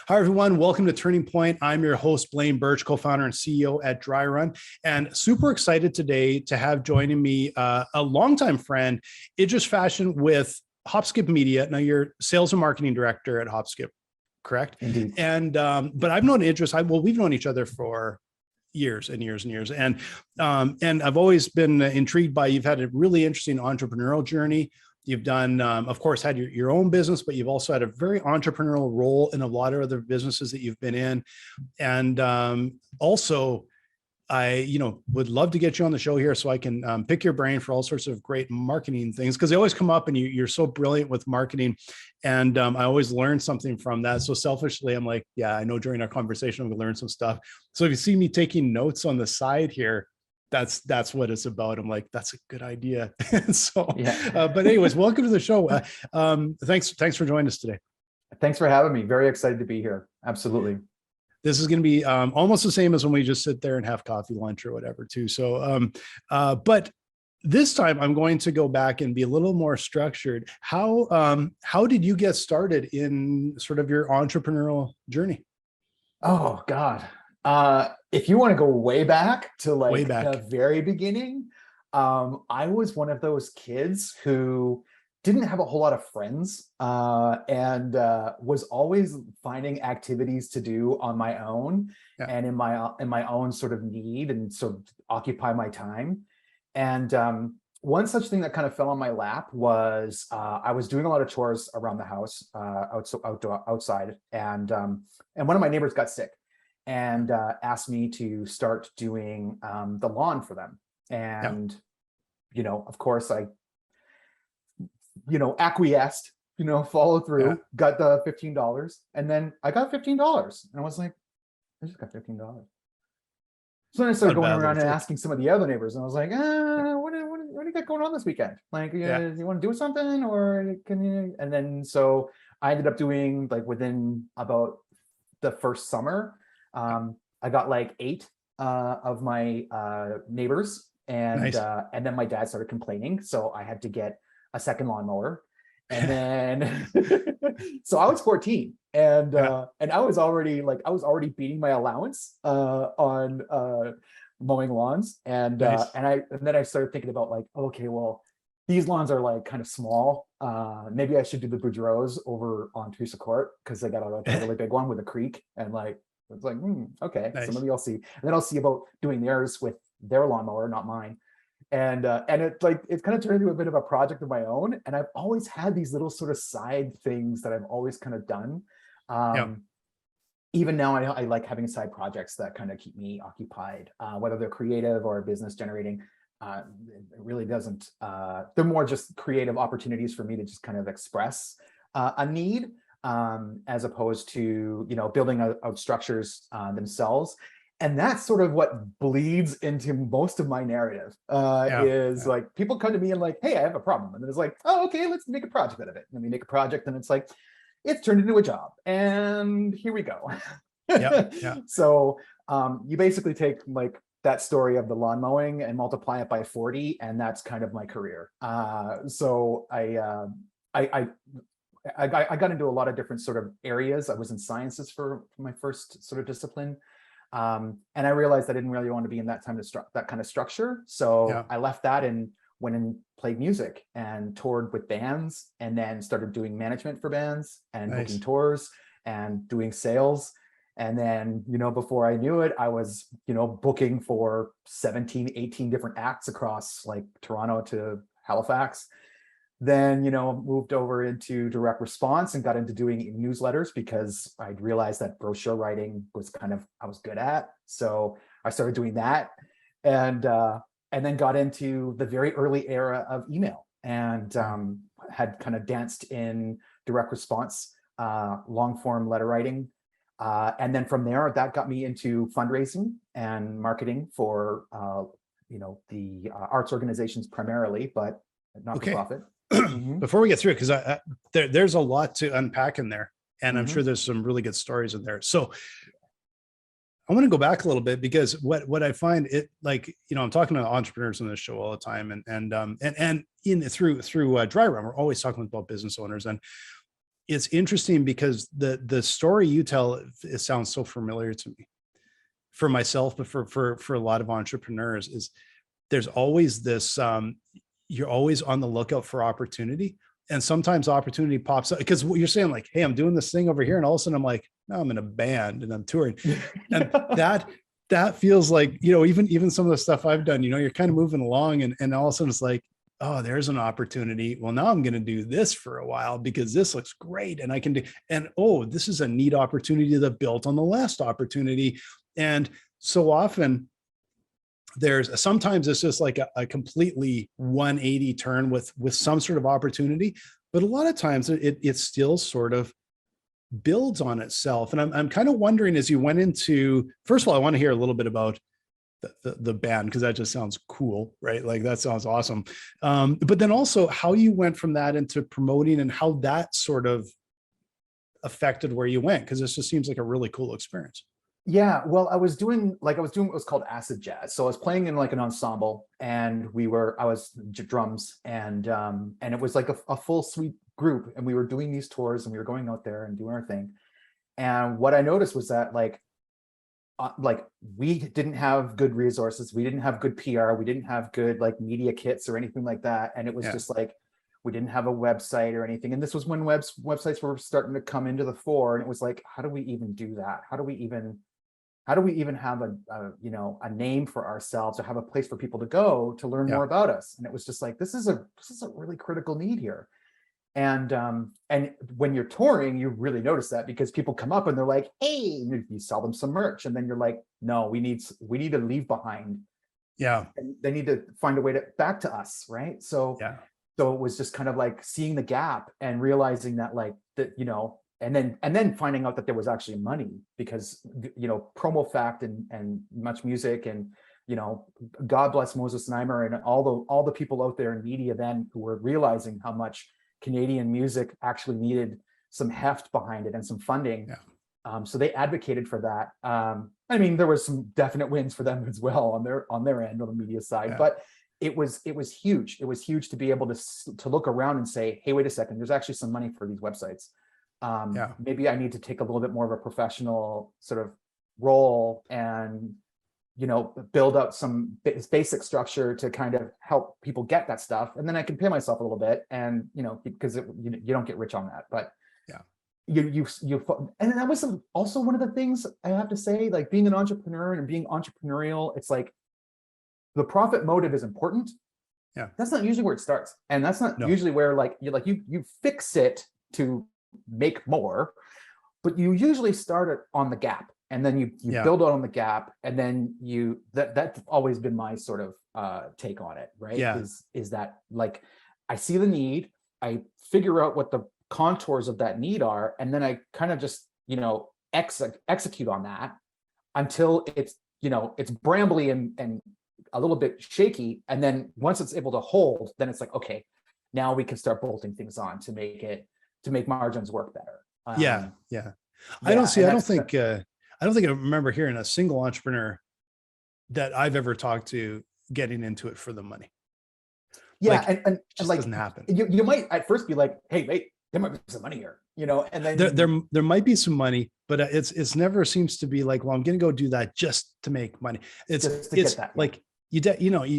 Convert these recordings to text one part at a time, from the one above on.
Hi, everyone. Welcome to Turning Point. I'm your host, Blaine Birch, co-founder and CEO at Dryrun, and super excited today to have joining me a longtime friend, Idris Fashan with Hopskip Media. Now, you're sales and marketing director at Hopskip, correct? Indeed. And but I've known Idris. We've known each other for years and years and years, and I've always been intrigued by. You've had a really interesting entrepreneurial journey. You've done, of course, had your own business, but you've also had a very entrepreneurial role in a lot of other businesses that you've been in. And also, I, would love to get you on the show here so I can pick your brain for all sorts of great marketing things, because they always come up and you're so brilliant with marketing. And I always learn something from that. So selfishly, I'm like, yeah, I know during our conversation, I'm going to learn some stuff. So if you see me taking notes on the side here, that's what it's about. I'm like, that's a good idea. So, yeah. But anyways, welcome to the show. Thanks for joining us today. Thanks for having me. Very excited to be here. Absolutely. This is going to be almost the same as when we just sit there and have coffee, lunch, or whatever too. So, but this time I'm going to go back and be a little more structured. How did you get started in sort of your entrepreneurial journey? Oh God. If you want to go way back to the very beginning, I was one of those kids who didn't have a whole lot of friends and was always finding activities to do on my own and in my own sort of need and sort of occupy my time. And one such thing that kind of fell on my lap was I was doing a lot of chores around the house outside, and one of my neighbors got sick and asked me to start doing the lawn for them. And, of course I, acquiesced, followed through, got the $15. And then I got $15 and I was like, I just got $15. So then I started going around and asking some of the other neighbors, and I was like, what do you got going on this weekend? Like, you want to do something, or can you? And then, so I ended up doing, like, within about the first summer, I got like 8 of my neighbors, and Nice. And then my dad started complaining, so I had to get a second lawnmower. And then so I was 14, and I was already beating my allowance on mowing lawns, and Nice. and then I started thinking about, like, okay, well, these lawns are like kind of small. Maybe I should do the Boudreaux's over on Teresa Court, because they got a really big one with a creek, and like it's like, okay, nice. So maybe I'll see, and then I'll see about doing theirs with their lawnmower, not mine. And it's kind of turned into a bit of a project of my own. And I've always had these little sort of side things that I've always kind of done. Even now, I like having side projects that kind of keep me occupied, whether they're creative or business generating. It really doesn't. They're more just creative opportunities for me to just kind of express a need, as opposed to, building out structures themselves. And that's sort of what bleeds into most of my narrative, like, people come to me and like, hey, I have a problem. And then it's like, oh, okay, let's make a project out of it. And we make a project, and it's like, it's turned into a job. And here we go. So you basically take like that story of the lawn mowing and multiply it by 40, and that's kind of my career. So I got into a lot of different sort of areas. I was in sciences for my first sort of discipline. And I realized I didn't really want to be in that kind of structure. So I left that and went and played music and toured with bands, and then started doing management for bands and booking tours and doing sales. And then, before I knew it, I was, booking for 17, 18 different acts across like Toronto to Halifax. Then, moved over into direct response and got into doing newsletters, because I'd realized that brochure writing was I was good at. So I started doing that, and then got into the very early era of email, and had kind of danced in direct response, long form letter writing. And then from there, that got me into fundraising and marketing for, the arts organizations primarily, but not for profit. Before we get through it, because there's a lot to unpack in there, and I'm sure there's some really good stories in there. So I want to go back a little bit, because what I find it, like, I'm talking to entrepreneurs on this show all the time, and through Dryrun, we're always talking about business owners, and it's interesting because the story you tell, it sounds so familiar to me, for myself, but for a lot of entrepreneurs, is there's always this, you're always on the lookout for opportunity. And sometimes opportunity pops up because what you're saying, like, hey, I'm doing this thing over here. And all of a sudden I'm like, no, I'm in a band and I'm touring. And that feels like, even some of the stuff I've done, you're kind of moving along and all of a sudden it's like, oh, there's an opportunity. Well, now I'm going to do this for a while because this looks great. And I can do, and oh, this is a neat opportunity that built on the last opportunity. And so often sometimes it's just like a completely 180 turn with some sort of opportunity, but a lot of times it still sort of builds on itself. And I'm kind of wondering, as you went into, first of all, I want to hear a little bit about the band, because that just sounds cool, right? Like that sounds awesome. But then also how you went from that into promoting and how that sort of affected where you went, because this just seems like a really cool experience. Yeah, well, I was doing what was called acid jazz. So I was playing in like an ensemble, and I was drums, and it was like a full suite group, and we were doing these tours, and we were going out there and doing our thing. And what I noticed was that like we didn't have good resources, we didn't have good PR, we didn't have good like media kits or anything like that, and it was just like we didn't have a website or anything. And this was when websites were starting to come into the fore, and it was like, how do we even do that? How do we even have a name for ourselves, or have a place for people to go to learn more about us? And it was just like, this is a really critical need here. And when you're touring, you really notice that, because people come up and they're like, hey, you sell them some merch, and then you're like, no, we need to leave behind. Yeah. And they need to find a way back to us. Right. So it was just kind of like seeing the gap and realizing that and then finding out that there was actually money, because Promo Fact and Much Music and God bless Moses Neimer and all the people out there in media then who were realizing how much Canadian music actually needed some heft behind it and some funding. So they advocated for that. I mean, there was some definite wins for them as well on their end, on the media side, but it was huge. It was huge to be able to look around and say, hey, wait a second, there's actually some money for these websites. Maybe I need to take a little bit more of a professional sort of role and build out some basic structure to kind of help people get that stuff, and then I can pay myself a little bit, and because you don't get rich on that, but you and that was also one of the things I have to say, like being an entrepreneur and being entrepreneurial, it's like the profit motive is important. That's not usually where it starts, and that's not usually where you fix it to make more, but you usually start it on the gap, and then you build out on the gap, and then that's always been my sort of take on it, right? Is that like I see the need, I figure out what the contours of that need are, and then I kind of just execute on that until it's it's brambly and a little bit shaky, and then once it's able to hold, then it's like, okay, now we can start bolting things on to make margins work better. I don't think I remember hearing a single entrepreneur that I've ever talked to getting into it for the money. And like doesn't happen. You might at first be like, hey, wait, there might be some money here, and then there might be some money, but it's never seems to be like, well, I'm going to go do that just to make money. It's get that, like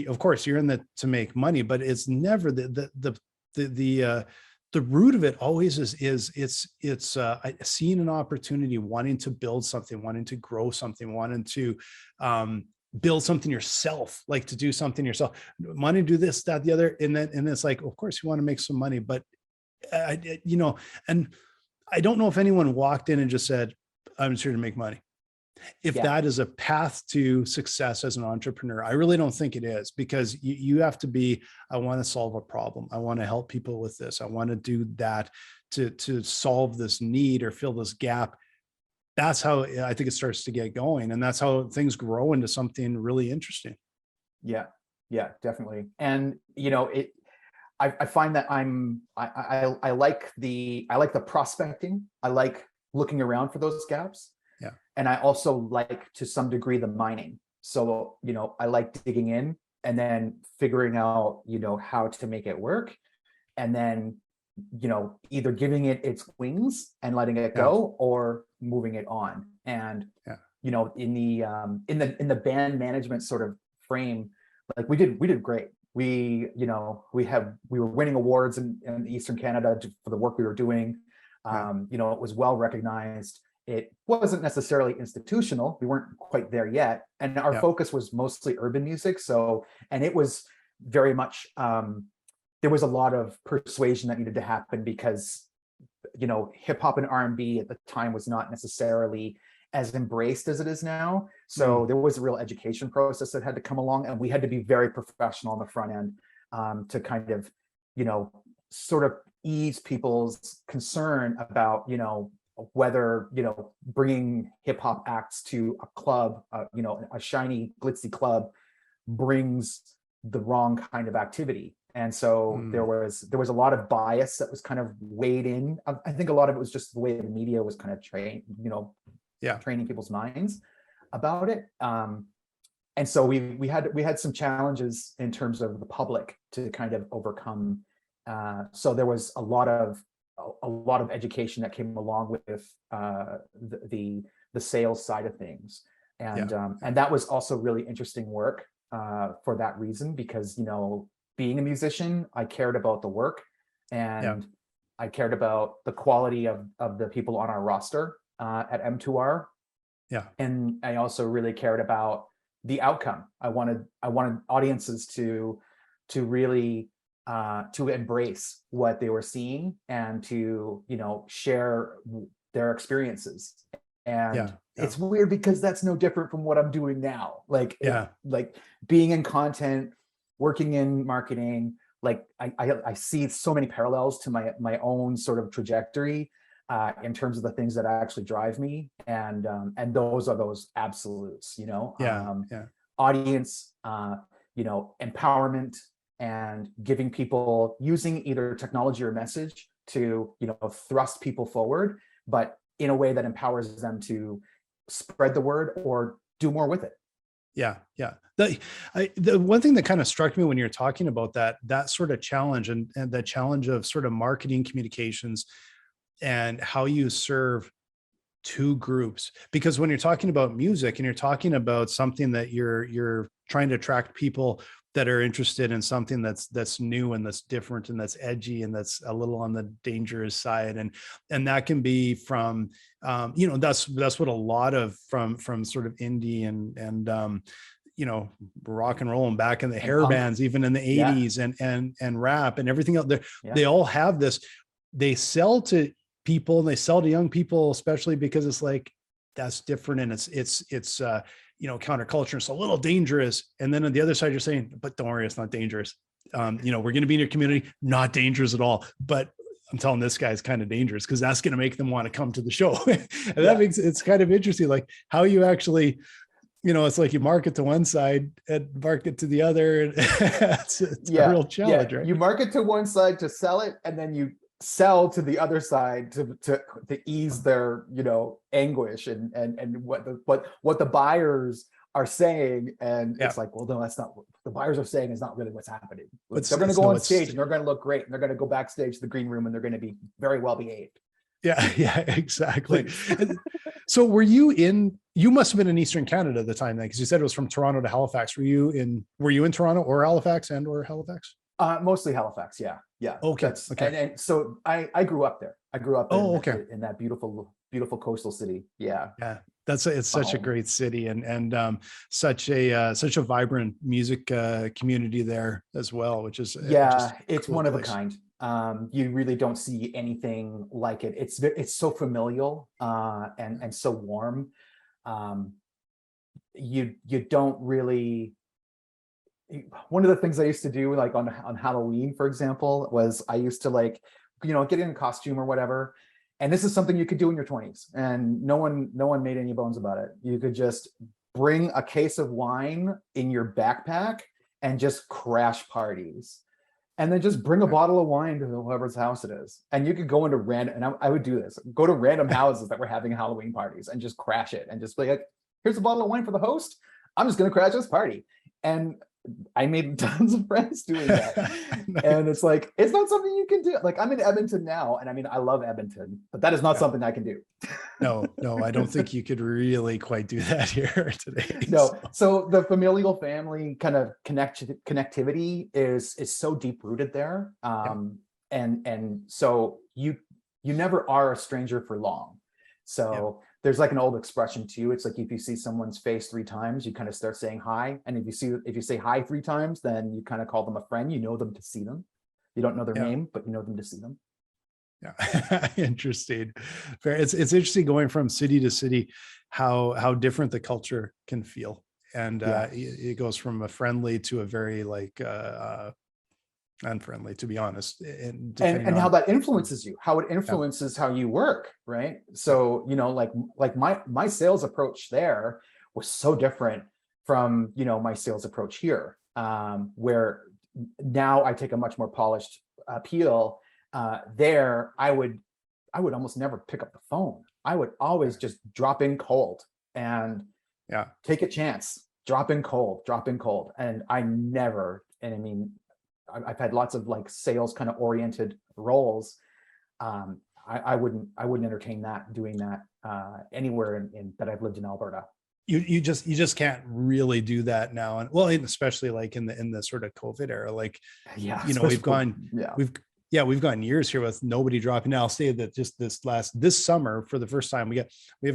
of course you're in that to make money, but it's never the root of it always is seeing an opportunity, wanting to build something, wanting to grow something, wanting to build something yourself, like to do something yourself, wanting to do this, that, the other. And it's like, of course you want to make some money, but and I don't know if anyone walked in and just said, I'm just here to make money. If that is a path to success as an entrepreneur, I really don't think it is, because you have to be, I want to solve a problem. I want to help people with this. I want to do that to solve this need or fill this gap. That's how I think it starts to get going. And that's how things grow into something really interesting. Yeah, definitely. And, I find that I like the prospecting. I like looking around for those gaps. And I also like, to some degree, the mining. So, I like digging in and then figuring out, how to make it work. And then either giving it its wings and letting it go, or moving it on. And in the band management sort of frame, like we did great. We were winning awards in Eastern Canada for the work we were doing. It was well recognized. It wasn't necessarily institutional. We weren't quite there yet. And our focus was mostly urban music. And it was very much, there was a lot of persuasion that needed to happen, because, hip hop and R&B at the time was not necessarily as embraced as it is now. So there was a real education process that had to come along, and we had to be very professional on the front end, to kind of, sort of ease people's concern about, whether, bringing hip hop acts to a club, a shiny, glitzy club brings the wrong kind of activity. And so there was a lot of bias that was kind of weighed in. I think a lot of it was just the way the media was kind of training people's minds about it. And so we had some challenges in terms of the public to kind of overcome. So there was a lot of education that came along with the sales side of things, and that was also really interesting work for that reason, because being a musician, I cared about the work, and I cared about the quality of the people on our roster at M2R. And I also really cared about the outcome. I wanted audiences to really to embrace what they were seeing, and to share their experiences. And it's weird, because that's no different from what I'm doing now. Like being in content, working in marketing, like I see so many parallels to my own sort of trajectory in terms of the things that actually drive me, and those are those absolutes, audience, empowerment, and giving people, using either technology or message to thrust people forward, but in a way that empowers them to spread the word or do more with it. The one thing that kind of struck me when you're talking about that sort of challenge, and the challenge of sort of marketing communications, and how you serve two groups, because when you're talking about music and you're talking about something that you're trying to attract people that are interested in something that's new and that's different and that's edgy and that's a little on the dangerous side, and that can be from that's what a lot of from sort of indie and rock and roll and back in the hair punk bands, even in the 80s, and rap and everything else, they all have this. They sell to people, and they sell to young people, especially because it's like, that's different, and it's counterculture, it's a little dangerous. And then on the other side, you're saying, but don't worry, it's not dangerous. We're going to be in your community, not dangerous at all. But I'm telling this guy's kind of dangerous, because that's going to make them want to come to the show. And that makes it's kind of interesting, like how you actually, it's like you market to one side and market to the other. it's a real challenge, right? You market to one side to sell it, and then you sell to the other side to ease their anguish and what the buyers are saying. And it's like, well, no, that's not what the buyers are saying, is not really what's happening. They're going to go on stage and they're going to look great, and they're going to go backstage to the green room, and they're going to be very well behaved. Yeah, exactly. So you must have been in Eastern Canada at the time then, because you said it was from Toronto to Halifax. Were you in Toronto or Halifax or Halifax? Mostly Halifax. Yeah. Okay. And so I grew up there. I grew up in that beautiful coastal city. Yeah. It's such a great city, and such a vibrant music community there as well, which is it's one of a kind. You really don't see anything like it. It's so familial and so warm. You don't really. One of the things I used to do, like on Halloween, for example, was I used to get in a costume or whatever. And this is something you could do in your 20s, and no one made any bones about it. You could just bring a case of wine in your backpack and just crash parties, and then just bring a bottle of wine to whoever's house it is. And you could go into and I would do this, go to random houses that were having Halloween parties and just crash it, and just be like, here's a bottle of wine for the host. I'm just going to crash this party. And I made tons of friends doing that. Nice. And it's like, it's not something you can do. Like, I'm in Edmonton now, and I mean, I love Edmonton, but that is not something I can do. No, I don't think you could really quite do that here today. No, so the familial family kind of connectivity is so deep rooted there. And so you never are a stranger for long. So there's like an old expression too. It's like, if you see someone's face 3 times, you kind of start saying hi. And if you say hi 3 times, then you kind of call them a friend. You know them to see them. You don't know their name, but you know them to see them. Yeah. Interesting. It's interesting going from city to city, how different the culture can feel. And it goes from a friendly to a very like unfriendly, to be honest. And how that influences you, how it influences how you work, right? So, you know, like my sales approach there was so different from, you know, my sales approach here, where now I take a much more polished appeal. There, I would almost never pick up the phone. I would always just drop in cold and take a chance, drop in cold. And I mean, I've had lots of like sales kind of oriented roles. I wouldn't entertain doing that anywhere in that I've lived in Alberta. You just can't really do that now. And well, especially like in the sort of COVID era, like, you know, we've gone years here with nobody dropping. Now I'll say that just this summer, for the first time, we have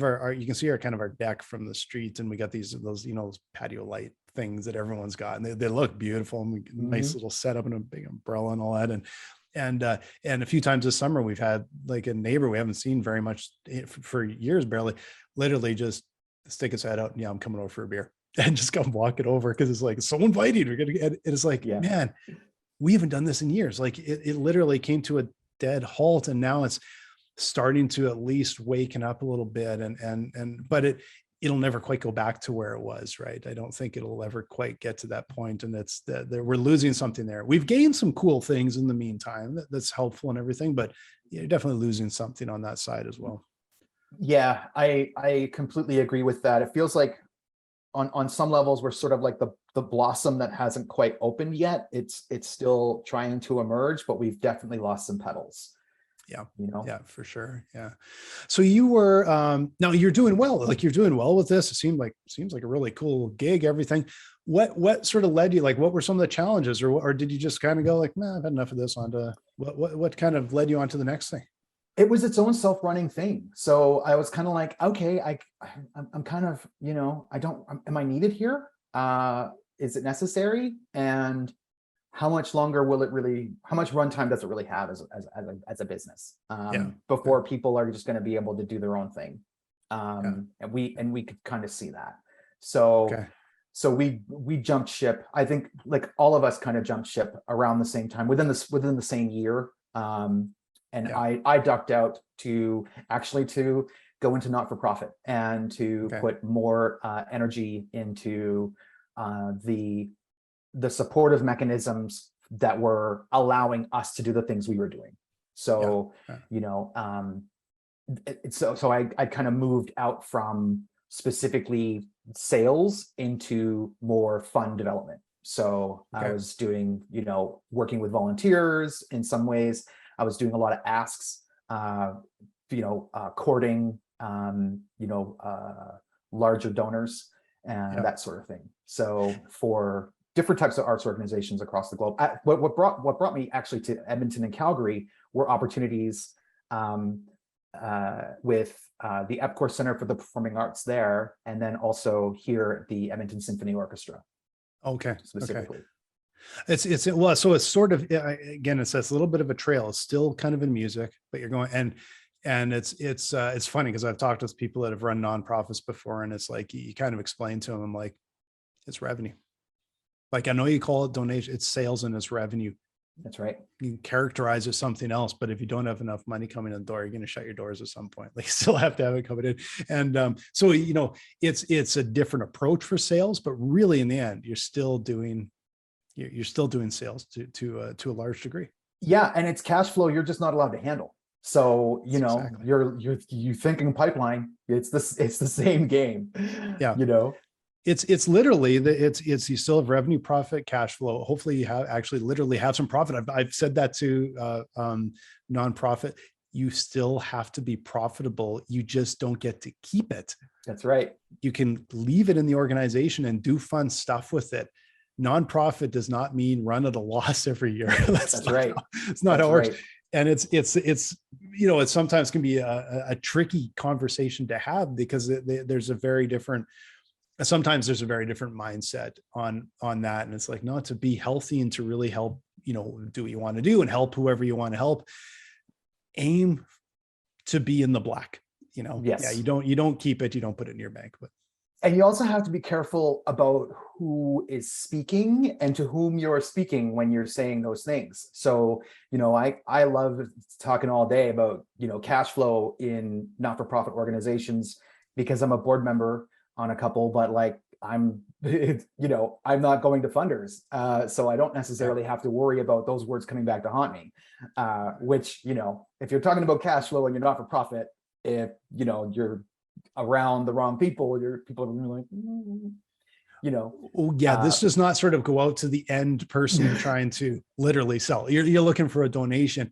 our you can see our kind of our deck from the street, and we got those, you know, those patio light things that everyone's got, and they look beautiful, and nice little setup and a big umbrella and all that. And a few times this summer, we've had like a neighbor we haven't seen very much for years, barely, literally just stick his head out, and I'm coming over for a beer, and just come walking over, because it's like, it's so inviting. We're gonna get, it's like, man, we haven't done this in years. Like it literally came to a dead halt, and now it's starting to at least waken up a little bit. But it'll never quite go back to where it was, right? I don't think it'll ever quite get to that point. And that's that we're losing something there. We've gained some cool things in the meantime that's helpful and everything, but you're definitely losing something on that side as well. Yeah, I completely agree with that. It feels like on some levels, we're sort of like the blossom that hasn't quite opened yet. It's still trying to emerge, but we've definitely lost some petals. Yeah. You know? Yeah, for sure. Yeah. So you were, now you're doing well, like you're doing well with this. It seems like a really cool gig, everything. What sort of led you, like, what were some of the challenges, or did you just kind of go like, nah, I've had enough of this, on to what kind of led you on to the next thing? It was its own self-running thing. So I was kind of like, okay, I'm kind of, you know, am I needed here? Is it necessary? And how much longer will it really, how much runtime does it really have as a business before people are just going to be able to do their own thing? And we could kind of see that. So, so we jumped ship. I think like all of us kind of jumped ship around the same time, within the same year. I ducked out to go into not-for-profit and to put more energy into the supportive mechanisms that were allowing us to do the things we were doing. So, you know, so I kind of moved out from specifically sales into more fund development. So I was doing, you know, working with volunteers in some ways. I was doing a lot of asks, you know, courting, you know, larger donors and that sort of thing. So for different types of arts organizations across the globe, what brought me actually to Edmonton and Calgary were opportunities with the Epcor Center for the Performing Arts there, and then also here at the Edmonton Symphony Orchestra. Specifically. It's well, so it's sort of, again, it's a little bit of a trail. It's still kind of in music, but you're going, and it's funny because I've talked with people that have run nonprofits before, and it's like you kind of explain to them, like, it's revenue. Like, I know you call it donation, it's sales and it's revenue. That's right. You can characterize it something else, but if you don't have enough money coming in the door, you're going to shut your doors at some point. Like, you still have to have it coming in. And so, you know, it's a different approach for sales, but really in the end, you're still doing sales to a large degree. Yeah. And it's cash flow you're just not allowed to handle. So, you know, you're thinking pipeline, it's the same game. Yeah. You know? It's literally it's you still have revenue, profit, cash flow. Hopefully you have actually literally have some profit. I've said that to nonprofit. You still have to be profitable. You just don't get to keep it. That's right. You can leave it in the organization and do fun stuff with it. Nonprofit does not mean run at a loss every year. That's right. It's not how it works. And it's it sometimes can be a tricky conversation to have because there's a very different mindset on that. And it's like, no, to be healthy and to really help, do what you want to do and help whoever you want to help, aim to be in the black, Yes. Yeah, you don't keep it, you don't put it in your bank, but. And you also have to be careful about who is speaking and to whom you're speaking when you're saying those things. So, I love talking all day about, cash flow in not-for-profit organizations because I'm a board member on a couple, but like I'm not going to funders. So I don't necessarily have to worry about those words coming back to haunt me, which, if you're talking about cash flow and you're not for profit, if, you're around the wrong people, people are like, Oh yeah, this does not sort of go out to the end person you're trying to literally sell. You're looking for a donation.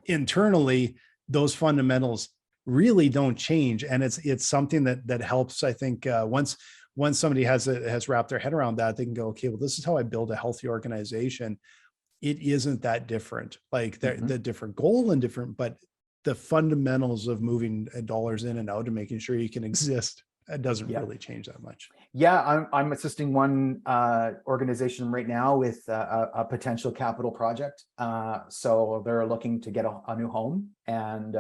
Internally, those fundamentals really don't change, and it's something that helps. I think once somebody has wrapped their head around that, they can go, okay, well, this is how I build a healthy organization. It isn't that different. Like the different goal and different, but the fundamentals of moving dollars in and out and making sure you can exist, it doesn't really change that much. Yeah, I'm assisting one organization right now with a potential capital project. So they're looking to get a new home, and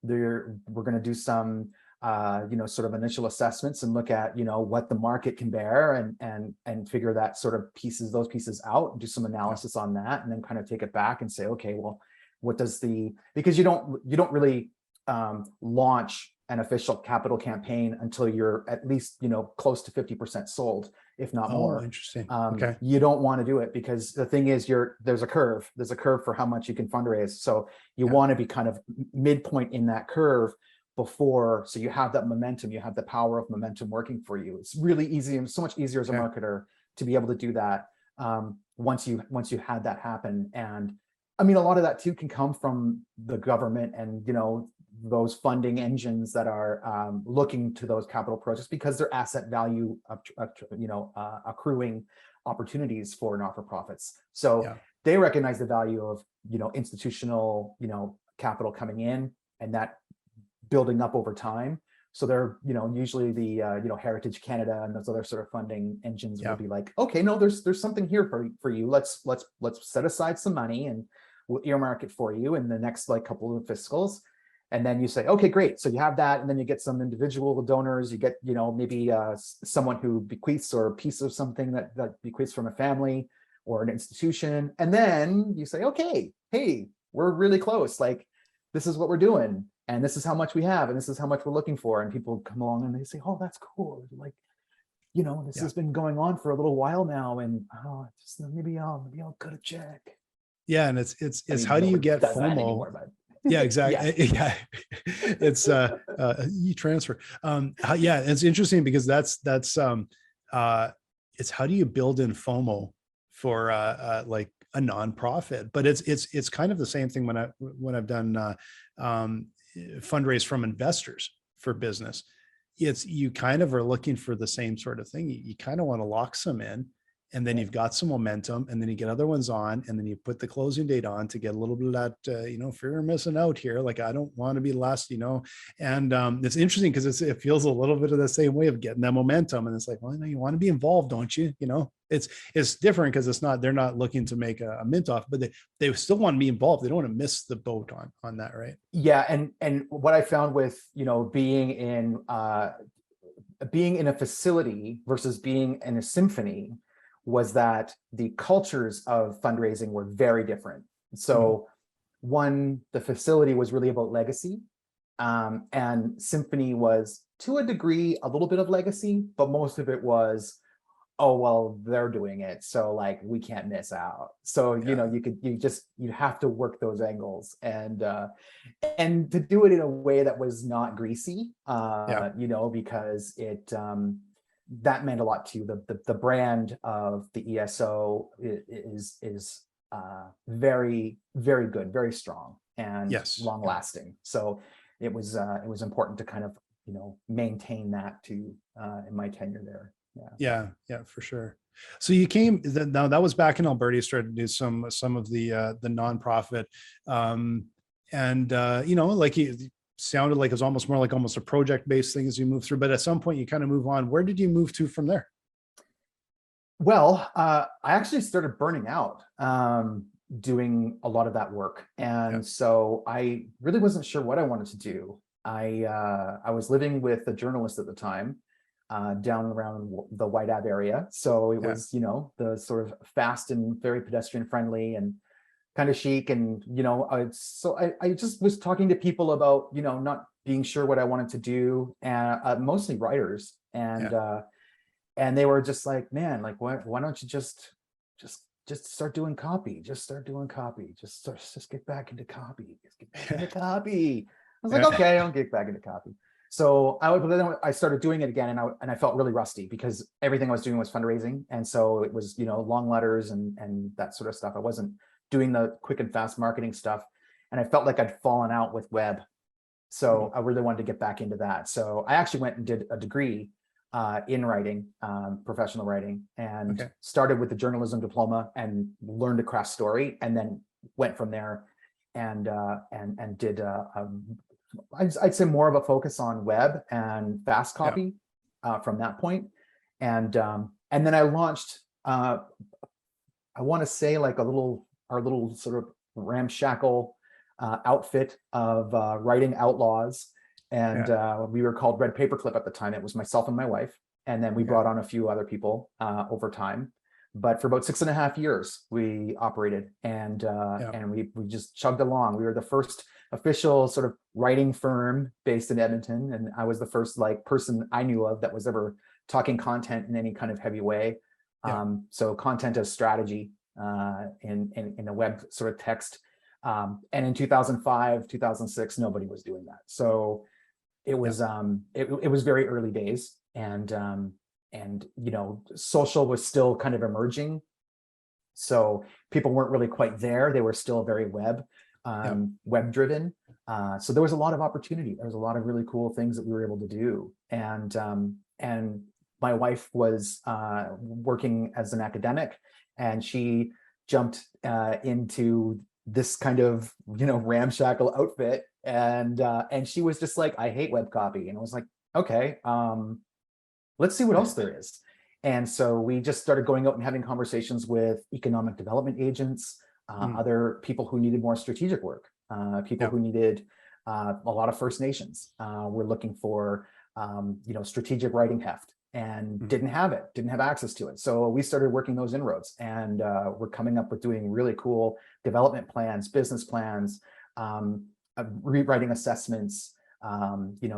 we're going to do some sort of initial assessments and look at what the market can bear and figure that sort of those pieces out and do some analysis on that, and then kind of take it back and say, okay, well, what does because you don't really launch an official capital campaign until you're at least close to 50% sold, if not more. Interesting. Okay. You don't want to do it because the thing is there's a curve for how much you can fundraise. So you want to be kind of midpoint in that curve before, so you have that momentum, you have the power of momentum working for you. It's really easy and so much easier as a marketer to be able to do that once you had that happen. And I mean, a lot of that too can come from the government and those funding engines that are looking to those capital projects because they're asset value accruing opportunities for not-for-profits. So they recognize the value of institutional capital coming in and that building up over time. So they're usually the Heritage Canada and those other sort of funding engines will be like, okay, no, there's something here for you. Let's set aside some money and we'll earmark it for you in the next couple of fiscals. And then you say, okay, great. So you have that, and then you get some individual donors. You get, maybe someone who bequeaths or a piece of something that bequeaths from a family or an institution. And then you say, okay, hey, we're really close. Like, this is what we're doing, and this is how much we have, and this is how much we're looking for. And people come along and they say, oh, that's cool. Like, this has been going on for a little while now, and maybe I'll cut a check. Yeah, and it's how do you get FOMO? Anymore, but. Yeah, exactly. Yeah. It's e-transfer. It's interesting because that's it's how do you build in FOMO for like a nonprofit? But it's kind of the same thing when I've done fundraise from investors for business. You kind of are looking for the same sort of thing. You kind of want to lock some in, and then you've got some momentum, and then you get other ones on, and then you put the closing date on to get a little bit of that, fear of missing out here. Like, I don't want to be last, and it's interesting because it feels a little bit of the same way of getting that momentum. And it's like, well, you want to be involved, don't you? It's different because they're not looking to make a mint off, but they still want to be involved. They don't want to miss the boat on that. Right. Yeah. And what I found with, being in a facility versus being in a symphony was that the cultures of fundraising were very different. So the facility was really about legacy, and symphony was to a degree a little bit of legacy, but most of it was, oh, well, they're doing it, so like we can't miss out. So you have to work those angles and to do it in a way that was not greasy, because it that meant a lot too. The brand of the ESO is very, very good, very strong, and Yes. long lasting. So it was important to kind of, maintain that too, in my tenure there. Yeah, for sure. So you came, now that was back in Alberta. You started to do some of the nonprofit, and like you sounded like it was almost more like almost a project based thing as you move through. But at some point you kind of move on. Where did you move to from there? Well, I actually started burning out, doing a lot of that work. And so I really wasn't sure what I wanted to do. I was living with a journalist at the time, down around the White Ave area. So it was, the sort of fast and very pedestrian friendly and kind of chic. And, I just was talking to people about, not being sure what I wanted to do, and mostly writers. And they were just like, man, like, why don't you just start doing copy? Just start doing copy. Just get back into copy. Just get back into copy. I was like, okay, I'll get back into copy. So I started doing it again, and I felt really rusty because everything I was doing was fundraising. And so it was, long letters and that sort of stuff. I wasn't doing the quick and fast marketing stuff. And I felt like I'd fallen out with web. So I really wanted to get back into that. So I actually went and did a degree in writing, professional writing, and started with the journalism diploma and learned a craft story, and then went from there and did I'd say more of a focus on web and fast copy from that point. And then I launched, I want to say like our little sort of ramshackle outfit of writing outlaws. And we were called Red Paperclip at the time. It was myself and my wife. And then we brought on a few other people over time. But for about 6.5 years, we operated, and we just chugged along. We were the first official sort of writing firm based in Edmonton. And I was the first person I knew of that was ever talking content in any kind of heavy way. So content as strategy in a web sort of text. And in 2005, 2006, nobody was doing that. So it was it was very early days, and social was still kind of emerging. So people weren't really quite there. They were still very web driven. So there was a lot of opportunity. There was a lot of really cool things that we were able to do. And my wife was working as an academic, and she jumped into this kind of ramshackle outfit, and she was just like, I hate web copy. And I was like, okay, let's see what else there is. And so we just started going out and having conversations with economic development agents, other people who needed more strategic work, people who needed a lot of First Nations. We're looking for strategic writing heft, and didn't have access to it. So we started working those inroads, and we're coming up with doing really cool development plans, business plans, rewriting assessments,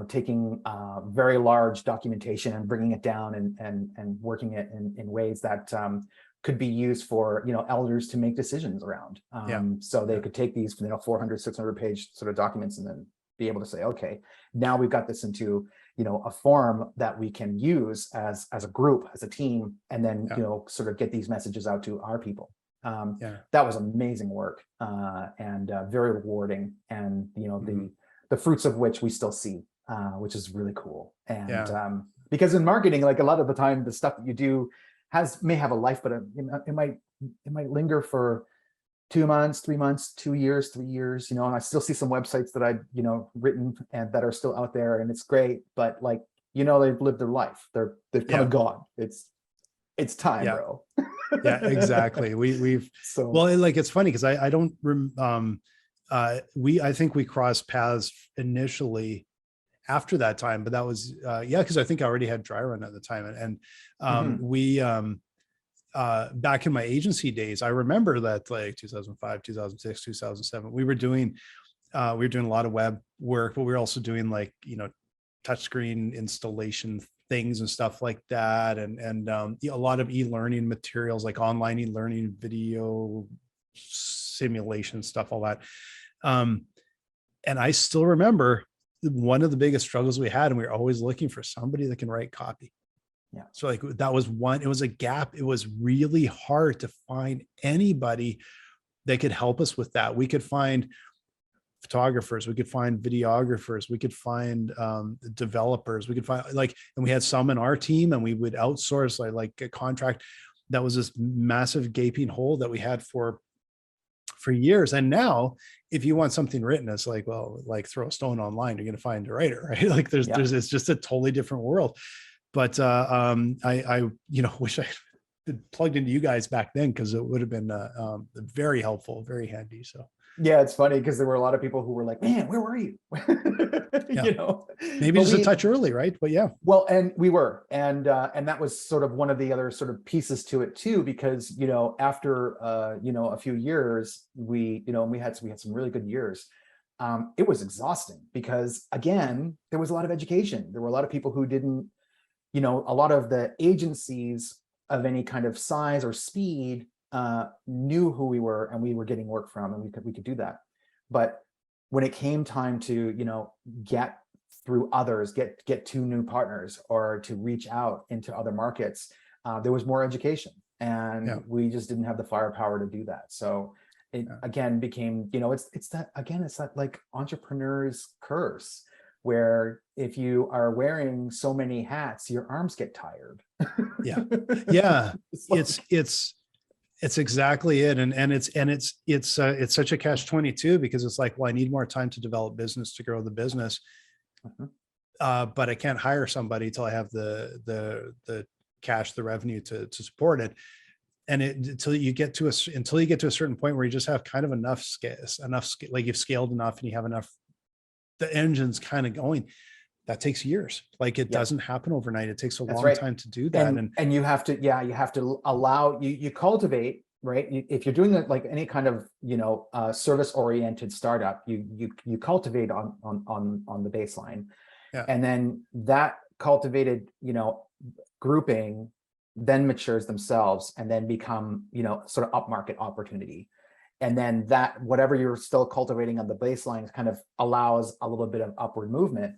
taking very large documentation and bringing it down and working it in ways that could be used for elders to make decisions around. So they could take these 400, 600 page sort of documents and then be able to say, okay, now we've got this into a form that we can use as a group, as a team, and then sort of get these messages out to our people. That was amazing work, and very rewarding, and the fruits of which we still see, which is really cool. And because in marketing, like a lot of the time, the stuff that you do may have a life, but it might linger for 2 months, 3 months, 2 years, 3 years, and I still see some websites that I've, written and that are still out there, and it's great, but they've lived their life. They've come and gone. It's time, bro. Yeah, exactly. It's funny because I don't, I think we crossed paths initially after that time, but that was, because I think I already had Dryrun at the time. And we, back in my agency days, I remember that 2005, 2006, 2007, we were doing a lot of web work, but we were also doing touchscreen installation things and stuff like that. And a lot of e-learning materials, like online e-learning, video simulation stuff, all that. And I still remember one of the biggest struggles we had, and we were always looking for somebody that can write copy. Yeah. So like that was one, it was a gap. It was really hard to find anybody that could help us with that. We could find photographers, we could find videographers, we could find developers, we could find like, and we had some in our team, and we would outsource like a contract. That was this massive gaping hole that we had for years. And now if you want something written, it's like, well, like throw a stone online, you're going to find a writer, right? Like there's it's just a totally different world. But I wish I had plugged into you guys back then, because it would have been very helpful, very handy. So yeah, it's funny because there were a lot of people who were like, man, where were you? Maybe just a touch early, right? But yeah. Well, and we were, and that was sort of one of the other sort of pieces to it too, because, after, a few years, we had some really good years. It was exhausting because, again, there was a lot of education. There were a lot of people who didn't, a lot of the agencies of any kind of size or speed knew who we were, and we were getting work from, and we could do that. But when it came time to, get through others, get to new partners, or to reach out into other markets, there was more education, and we just didn't have the firepower to do that. So it again became, it's that like entrepreneur's curse, where if you are wearing so many hats, your arms get tired. Yeah. It's exactly it. And it's such a catch-22, because it's like, well, I need more time to develop business, to grow the business. But I can't hire somebody till I have the cash, the revenue to support it. And until you get to a certain point where you just have kind of enough scale, like you've scaled enough and you have enough, the engine's kind of going, that takes years. Like it doesn't happen overnight. It takes a long time to do that. And you have to allow, you cultivate, right? If you're doing like any kind of, service oriented startup, you cultivate on the baseline. And then that cultivated, grouping then matures themselves, and then become, sort of upmarket opportunity. And then that, whatever you're still cultivating on the baseline, kind of allows a little bit of upward movement.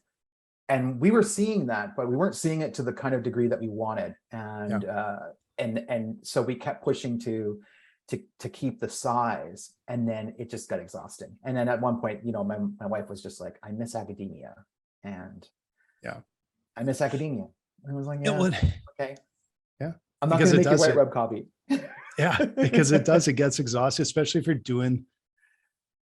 And we were seeing that, but we weren't seeing it to the kind of degree that we wanted. And so we kept pushing to keep the size, and then it just got exhausting. And then at one point, my wife was just like, I miss academia. And I miss academia. And I was like, okay. Yeah. I'm not going to make you write web copy. Because it gets exhausting, especially if you're doing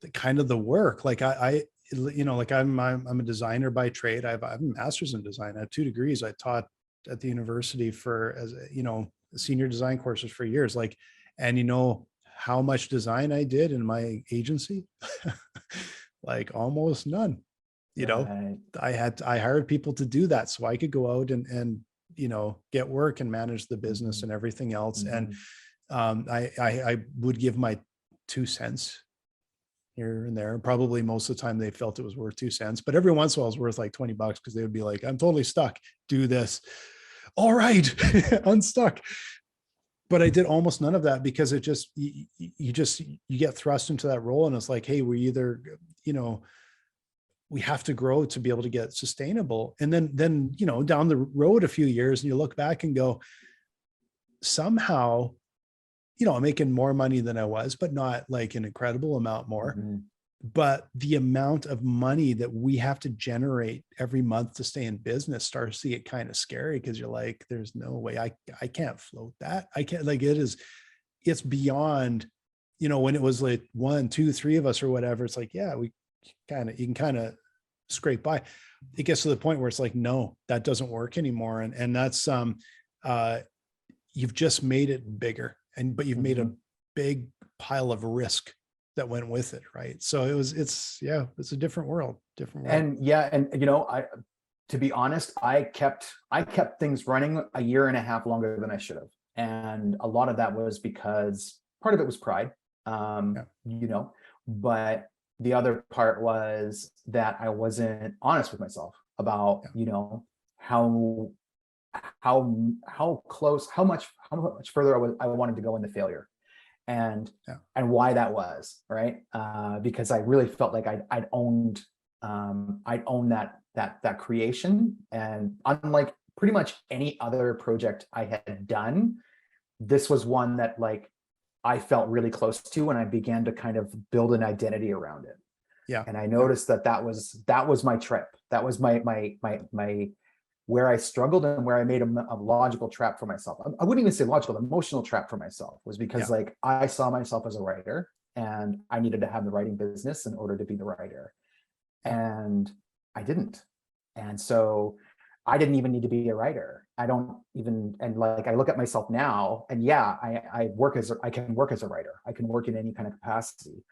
the work. Like I'm a designer by trade. I have a master's in design. I have 2 degrees. I taught at the university as senior design courses for years. Like, and how much design I did in my agency? Like almost none. I hired people to do that so I could go out and get work and manage the business and everything else. And I would give my 2 cents here and there. Probably most of the time they felt it was worth 2 cents, but every once in a while it was worth like $20, because they would be like, I'm totally stuck. Do this. All right. Unstuck. But I did almost none of that, because it just, you get thrust into that role, and it's like, hey, we either, we have to grow to be able to get sustainable. And then, down the road a few years, and you look back and go, somehow, I'm making more money than I was, but not like an incredible amount more. But the amount of money that we have to generate every month to stay in business starts to get kind of scary, because you're like, there's no way I can't float that. I can't, like, it's beyond, when it was like 1, 2, 3 of us or whatever, it's like, yeah, you can kind of scrape by. It gets to the point where it's like, no, that doesn't work anymore. And that's, you've just made it bigger, but you've made a big pile of risk that went with it. Right. So it's a different world. And to be honest, I kept things running a year and a half longer than I should have. And a lot of that was because part of it was pride, but the other part was that I wasn't honest with myself about, how close, how much further I wanted to go in the failure, and why that was, right? Because I really felt like I'd owned that creation. And unlike pretty much any other project I had done, this was one that like I felt really close to, and I began to kind of build an identity around it. Yeah. And I noticed that was my trip. That was my where I struggled and where I made a logical trap for myself. I wouldn't even say logical, emotional trap for myself, was because like I saw myself as a writer and I needed to have the writing business in order to be the writer. And I didn't. And so I didn't even need to be a writer. I don't even, and like, I look at myself now and yeah, I can work as a writer. I can work in any kind of capacity.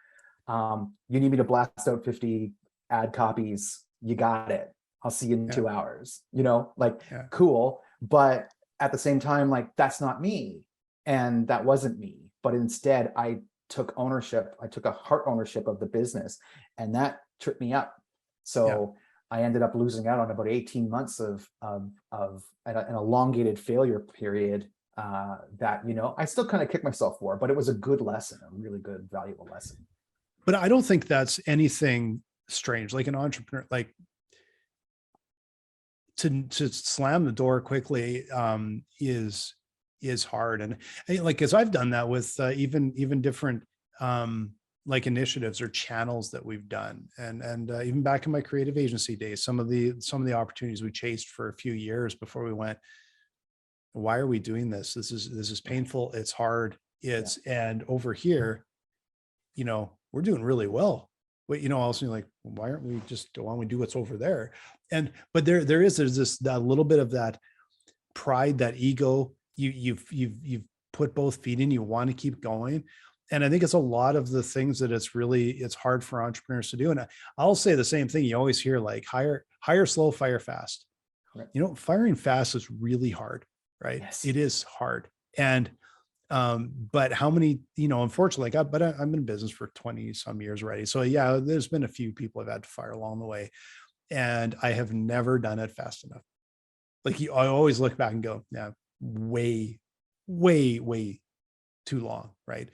You need me to blast out 50 ad copies, you got it. I'll see you in 2 hours, you know, like cool. But at the same time, like that's not me. And that wasn't me. But instead I took ownership. I took a heart ownership of the business, and that tripped me up. So I ended up losing out on about 18 months of an elongated failure period that, you know, I still kind of kick myself for, but it was a good lesson, a really good, valuable lesson. But I don't think that's anything strange. Like an entrepreneur, like to slam the door quickly is hard. And like, as I've done that with even different like initiatives or channels that we've done, and even back in my creative agency days, some of the opportunities we chased for a few years before we went, why are we doing this? This is painful. It's hard. And over here, you know, we're doing really well. But, you know, also like, why don't we do what's over there? But there's that little bit of that pride, that ego. You've put both feet in, you want to keep going. And I think it's a lot of the things that it's hard for entrepreneurs to do. And I'll say the same thing. You always hear like hire slow, fire fast. Right. You know, firing fast is really hard, right? Yes. It is hard. And but how many, you know, unfortunately, like I'm in business for 20 some years already. So yeah, there's been a few people I've had to fire along the way, and I have never done it fast enough. Like I always look back and go, yeah, way too long, right?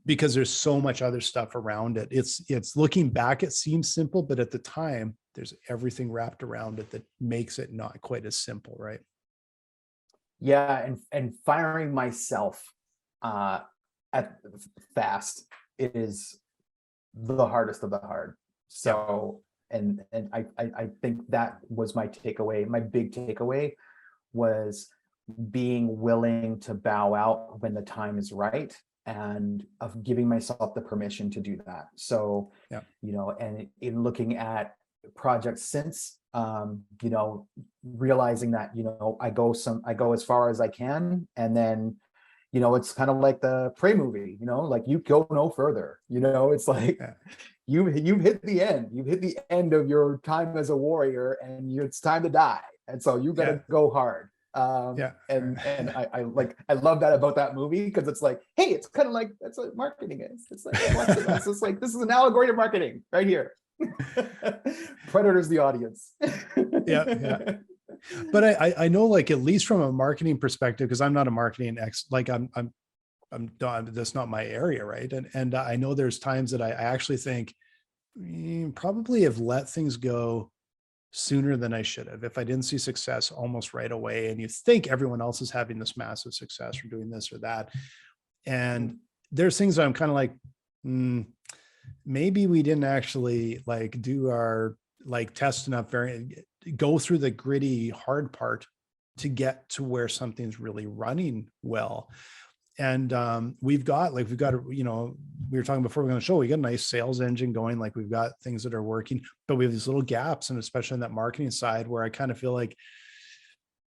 Because there's so much other stuff around it. It's looking back, it seems simple, but at the time there's everything wrapped around it that makes it not quite as simple, right? Yeah, and firing myself at fast is the hardest of the hard. So and I think that was my takeaway. My big takeaway was being willing to bow out when the time is right, and of giving myself the permission to do that. So, you know, and in looking at projects since, you know, realizing that, you know, I go as far as I can, and then, you know, it's kind of like the Prey movie, you know, like you go no further, you know, it's like you've hit the end. You've hit the end of your time as a warrior, and it's time to die. And so you got to go hard. And I love that about that movie, because it's like, hey, it's kind of like, that's what marketing is. It's like, it's like, this is an allegory to marketing right here. Predator's the audience. But I know, like, at least from a marketing perspective, because I'm not a marketing like I'm that's not my area, right? And I know there's times that I actually think probably have let things go sooner than I should have, if I didn't see success almost right away. And you think everyone else is having this massive success or doing this or that. And there's things that I'm kind of like, maybe we didn't actually like do our like test enough, go through the gritty hard part to get to where something's really running well. And we've got, you know, we were talking before we were on the show, we got a nice sales engine going, like we've got things that are working, but we have these little gaps, and especially on that marketing side, where I kind of feel like,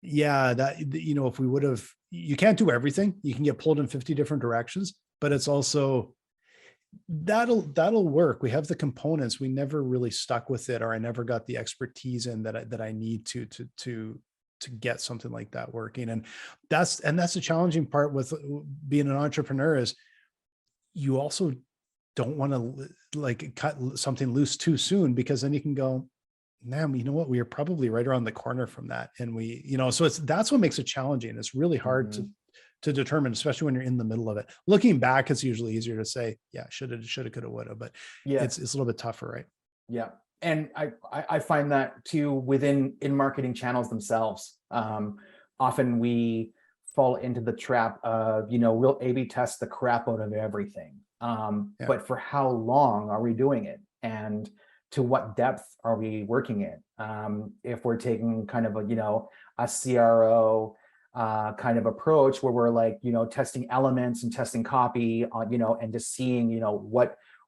that, you know, if we would have, you can't do everything, you can get pulled in 50 different directions, but it's also, that'll work. We have the components, we never really stuck with it, or I never got the expertise in that I need to get something like that working. And that's the challenging part with being an entrepreneur, is you also don't want to like cut something loose too soon, because then you can go, man, you know what, we are probably right around the corner from that. And we, you know, so that's what makes it challenging. It's really hard to determine, especially when you're in the middle of it. Looking back, it's usually easier to say, yeah, shoulda, coulda, woulda, but it's a little bit tougher, right? Yeah. and I find that too within in marketing channels themselves. Often we fall into the trap of, we'll A/B test the crap out of everything. But for how long are we doing it? And to what depth are we working it? If we're taking kind of a CRO kind of approach where we're like, testing elements and testing copy, and just seeing,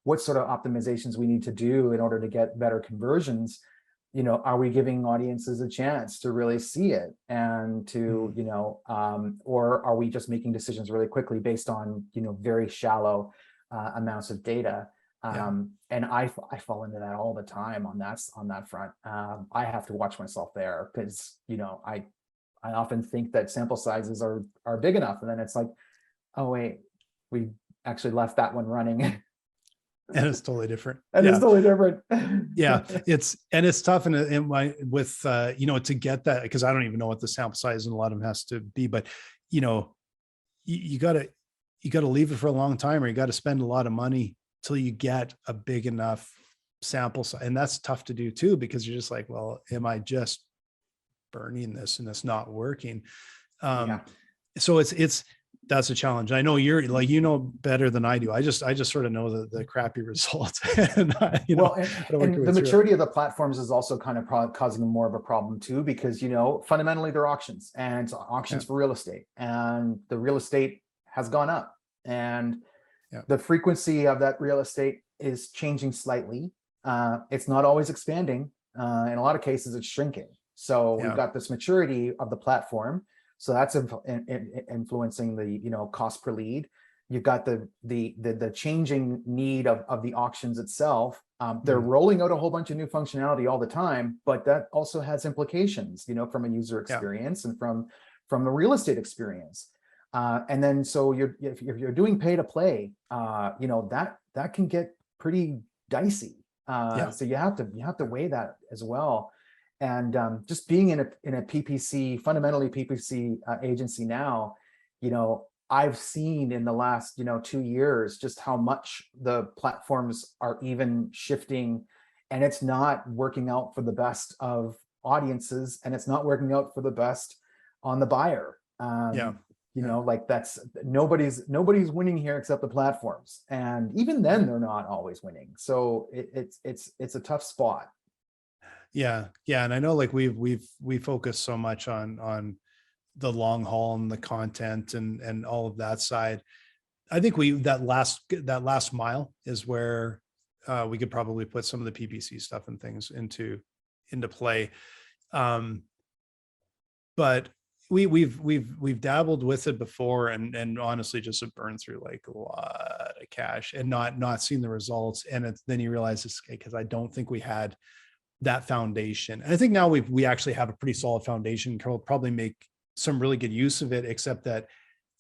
what sort of optimizations we need to do in order to get better conversions, are we giving audiences a chance to really see it and to, or are we just making decisions really quickly based on, very shallow amounts of data? And I fall into that all the time on that front. I have to watch myself there because, I often think that sample sizes are big enough. And then it's like, oh, wait, we actually left that one running. And it's totally different. It's totally different. It's tough. And to get that, because I don't even know what the sample size and a lot of them has to be, but, you gotta leave it for a long time, or you got to spend a lot of money till you get a big enough sample size. And that's tough to do too, because you're just like, well, am I just burning this and it's not working? So that's a challenge. I know you're like, better than I do. I just sort of know the crappy results. And the maturity of the platforms is also kind of causing more of a problem too, because, fundamentally they're auctions, and it's auctions for real estate, and the real estate has gone up, and the frequency of that real estate is changing slightly. It's not always expanding. In a lot of cases it's shrinking. So we've got this maturity of the platform. So that's influencing the cost per lead. You've got the changing need of the auctions itself. They're rolling out a whole bunch of new functionality all the time, but that also has implications, from a user experience and from the real estate experience. And then so if you're doing pay to play, that can get pretty dicey. So you have to weigh that as well. And just being in a PPC, fundamentally PPC agency now, I've seen in the last 2 years just how much the platforms are even shifting, and it's not working out for the best of audiences, and it's not working out for the best on the buyer. Like that's nobody's winning here except the platforms, and even then they're not always winning. So it's a tough spot. Yeah. And I know like we focus so much on the long haul and the content and all of that side. I think that last mile is where we could probably put some of the PPC stuff and things into play. But we've dabbled with it before, and honestly just have burned through like a lot of cash and not seen the results. And then you realize it's because I don't think we had that foundation. And I think now we actually have a pretty solid foundation. We'll probably make some really good use of it, except that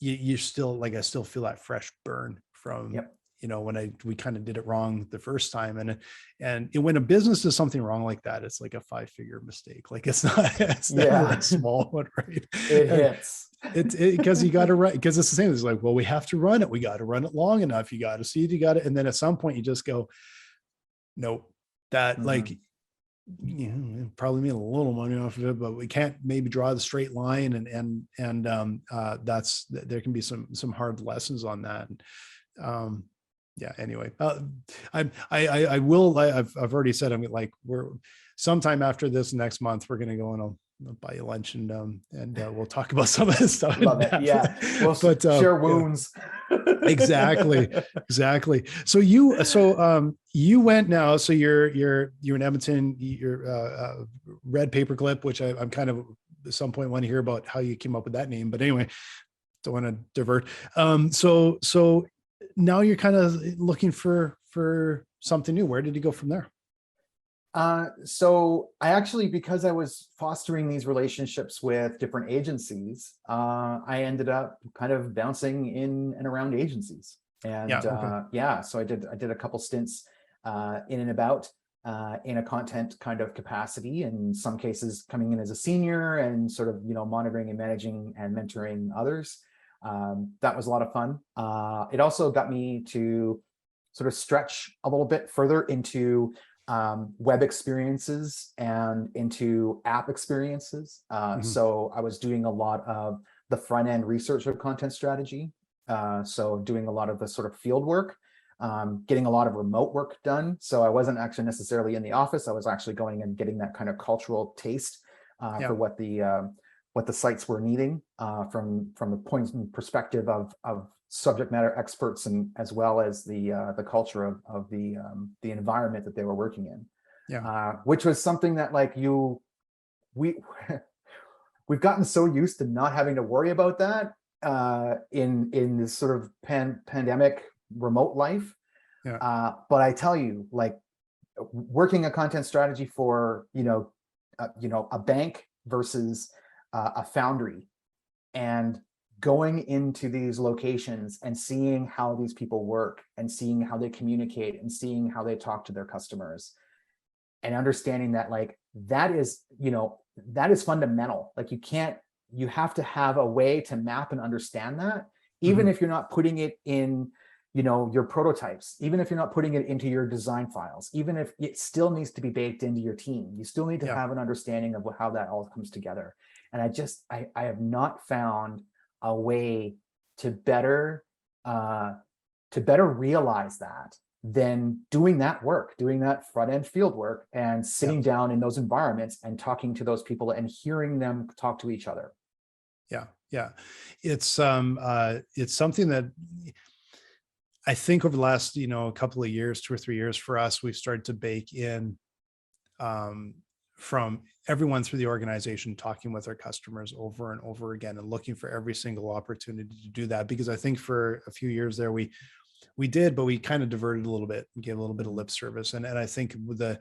you still, like, I still feel that fresh burn from, when we kind of did it wrong the first time. And when a business does something wrong like that, it's like a 5-figure mistake. Like it's never a small one, right? It hits. Because you got to run, because it's the same. It's like, well, we have to run it. We got to run it long enough. You got to see it. You got it. And then at some point you just go, nope, that like, probably made a little money off of it, but we can't maybe draw the straight line, and there can be some hard lessons on that. Anyway, I've already said, I'm like, we're sometime after this next month, we're going to go and I'll buy you lunch and we'll talk about some of this stuff. Love it. Yeah. We'll share wounds. Exactly. So you went now, so you're in Edmonton, you're Red Paperclip, which I'm kind of at some point want to hear about how you came up with that name, but anyway, don't want to divert. So now you're kind of looking for something new. Where did you go from there? So I actually, because I was fostering these relationships with different agencies, I ended up kind of bouncing in and around agencies. And so I did a couple stints in and about in a content kind of capacity, in some cases coming in as a senior and sort of, monitoring and managing and mentoring others. That was a lot of fun. It also got me to sort of stretch a little bit further into web experiences and into app experiences. So I was doing a lot of the front end research of content strategy. So doing a lot of the sort of field work, getting a lot of remote work done. So I wasn't actually necessarily in the office. I was actually going and getting that kind of cultural taste for what the sites were needing from the point and perspective of subject matter experts, and as well as the culture of the environment that they were working in, which was something that like we've gotten so used to not having to worry about that in this sort of pandemic remote life. But I tell you, like working a content strategy for a bank versus a foundry, and going into these locations and seeing how these people work and seeing how they communicate and seeing how they talk to their customers, and understanding that like that is fundamental. Like you have to have a way to map and understand that, even if you're not putting it in your prototypes, even if you're not putting it into your design files, even if it still needs to be baked into your team, you still need to have an understanding of how that all comes together. And I have not found a way to better realize that than doing that work, doing that front end field work, and sitting down in those environments and talking to those people and hearing them talk to each other. Yeah. It's something that I think over the last, couple of years, 2 or 3 years for us, we've started to bake in from everyone through the organization, talking with our customers over and over again and looking for every single opportunity to do that. Because I think for a few years there, we did, but we kind of diverted a little bit and gave a little bit of lip service. And I think with the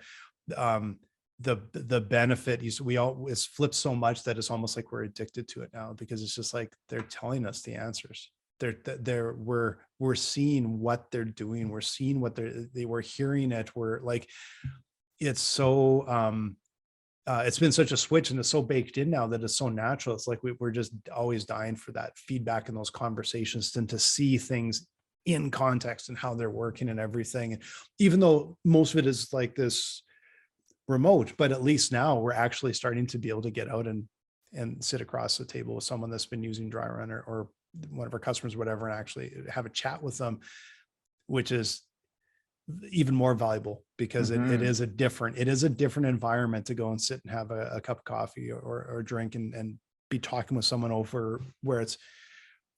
benefit it's flipped so much that it's almost like we're addicted to it now, because it's just like they're telling us the answers. We're seeing what they're doing. We're seeing what we're hearing it. We're like, it's so it's been such a switch, and it's so baked in now that it's so natural. It's like we're just always dying for that feedback in those conversations, and to see things in context and how they're working and everything. And even though most of it is like this remote, but at least now we're actually starting to be able to get out and sit across the table with someone that's been using Dryrun or one of our customers, whatever, and actually have a chat with them, which is even more valuable, because it is a different environment to go and sit and have a cup of coffee or a drink and be talking with someone over, where it's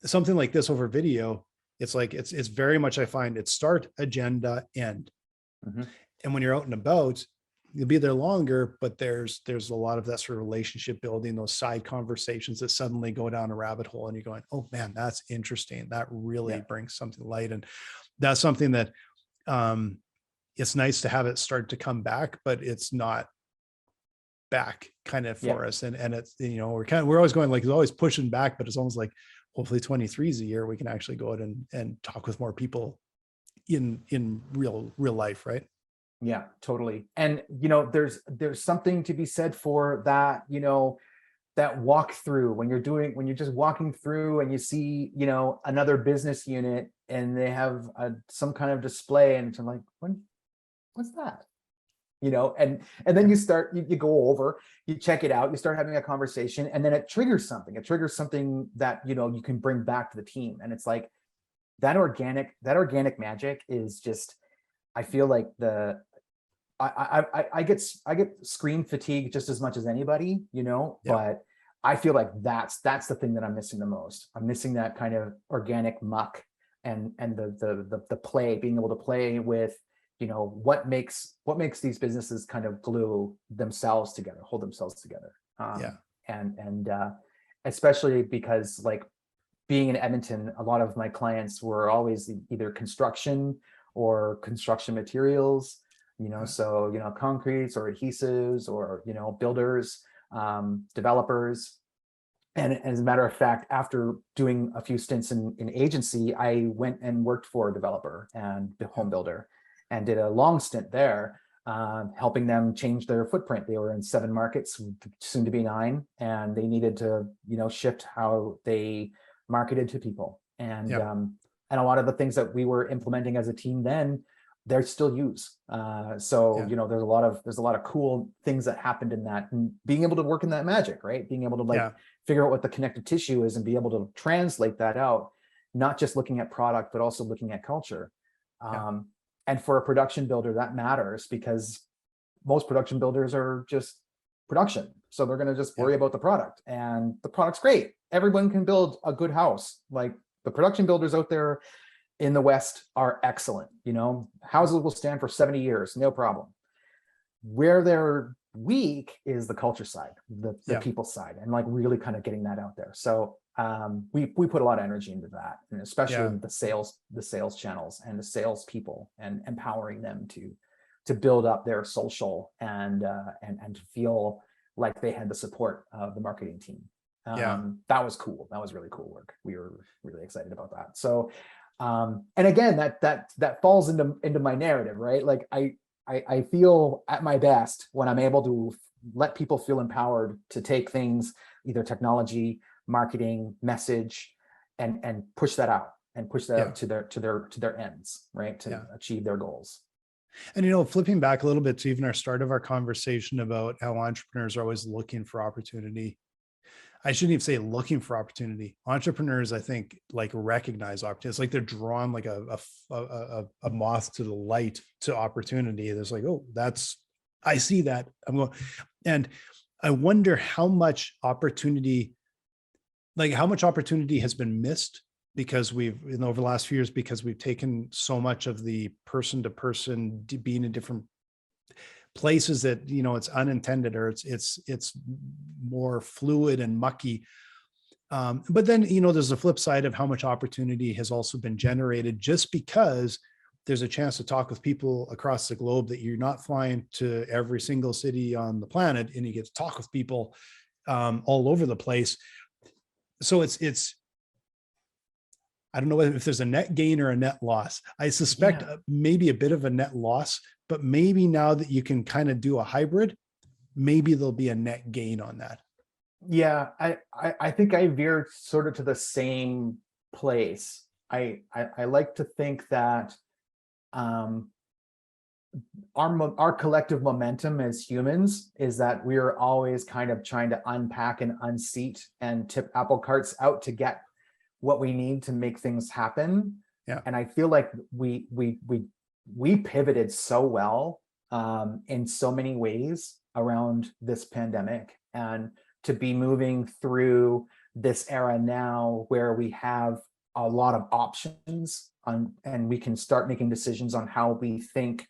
something like this over video. It's like, it's very much, I find it's start, agenda, end. And when you're out and about, you'll be there longer, but there's a lot of that sort of relationship building, those side conversations that suddenly go down a rabbit hole, and you're going, oh man, that's interesting. That really brings something light. And that's something that it's nice to have it start to come back, but it's not back kind of for us. And it's, we're always going, like, it's always pushing back, but it's almost like, hopefully 23 is a year we can actually go out and talk with more people in real life. Right. Yeah, totally. And, there's something to be said for that, that walk through when you're just walking through and you see, another business unit and they have some kind of display, and it's like, what's that? And then you go over, you check it out, you start having a conversation, and then it triggers something that, you can bring back to the team. And it's like that organic magic is just, I feel like I get screen fatigue just as much as anybody, but I feel like that's the thing that I'm missing the most. I'm missing that kind of organic muck and the play, being able to play with, what makes these businesses kind of glue themselves together, hold themselves together. And especially because, like, being in Edmonton, a lot of my clients were always either construction or construction materials, so, concretes or adhesives or, builders, developers. And as a matter of fact, after doing a few stints in agency, I went and worked for a developer and the home builder and did a long stint there, helping them change their footprint. They were in 7 markets, soon to be 9, and they needed to, shift how they marketed to people. And a lot of the things that we were implementing as a team then they're still used. So, you know, there's a lot of cool things that happened in that, and being able to work in that magic, right? Being able to like figure out what the connective tissue is and be able to translate that out, not just looking at product, but also looking at culture. And for a production builder, that matters, because most production builders are just production. So they're going to just worry about the product, and the product's great. Everyone can build a good house. Like, the production builders out there in the West are excellent. You know, houses will stand for 70 years, no problem. Where they're weak is the culture side, the people side, and like really kind of getting that out there. So we put a lot of energy into that, and especially in the sales channels and the sales people, and empowering them to build up their social and to feel like they had the support of the marketing team. That was cool. That was really cool work. We were really excited about that. So and again, that falls into my narrative, right? Like I feel at my best when I'm able to let people feel empowered to take things, either technology, marketing, message, and push that out, and push that out to their ends, right? To achieve their goals. And, you know, flipping back a little bit to even our start of our conversation about how entrepreneurs are always looking for opportunity. I shouldn't even say looking for opportunity. Entrepreneurs, I think, like recognize opportunity. It's like they're drawn like a moth to the light to opportunity. There's like, oh, I see that. I'm going, and I wonder how much opportunity has been missed because over the last few years, because we've taken so much of the person to person being in different places that, you know, it's unintended, or it's more fluid and mucky. But then, you know, there's a flip side of how much opportunity has also been generated just because there's a chance to talk with people across the globe, that you're not flying to every single city on the planet, and you get to talk with people all over the place. So it's I don't know if there's a net gain or a net loss. I suspect maybe a bit of a net loss, but maybe now that you can kind of do a hybrid, maybe there'll be a net gain on that. Yeah, I think I veered sort of to the same place. I like to think that our collective momentum as humans is that we're always kind of trying to unpack and unseat and tip apple carts out to get what we need to make things happen. And I feel like we pivoted so well in so many ways around this pandemic, and to be moving through this era now where we have a lot of options and we can start making decisions on how we think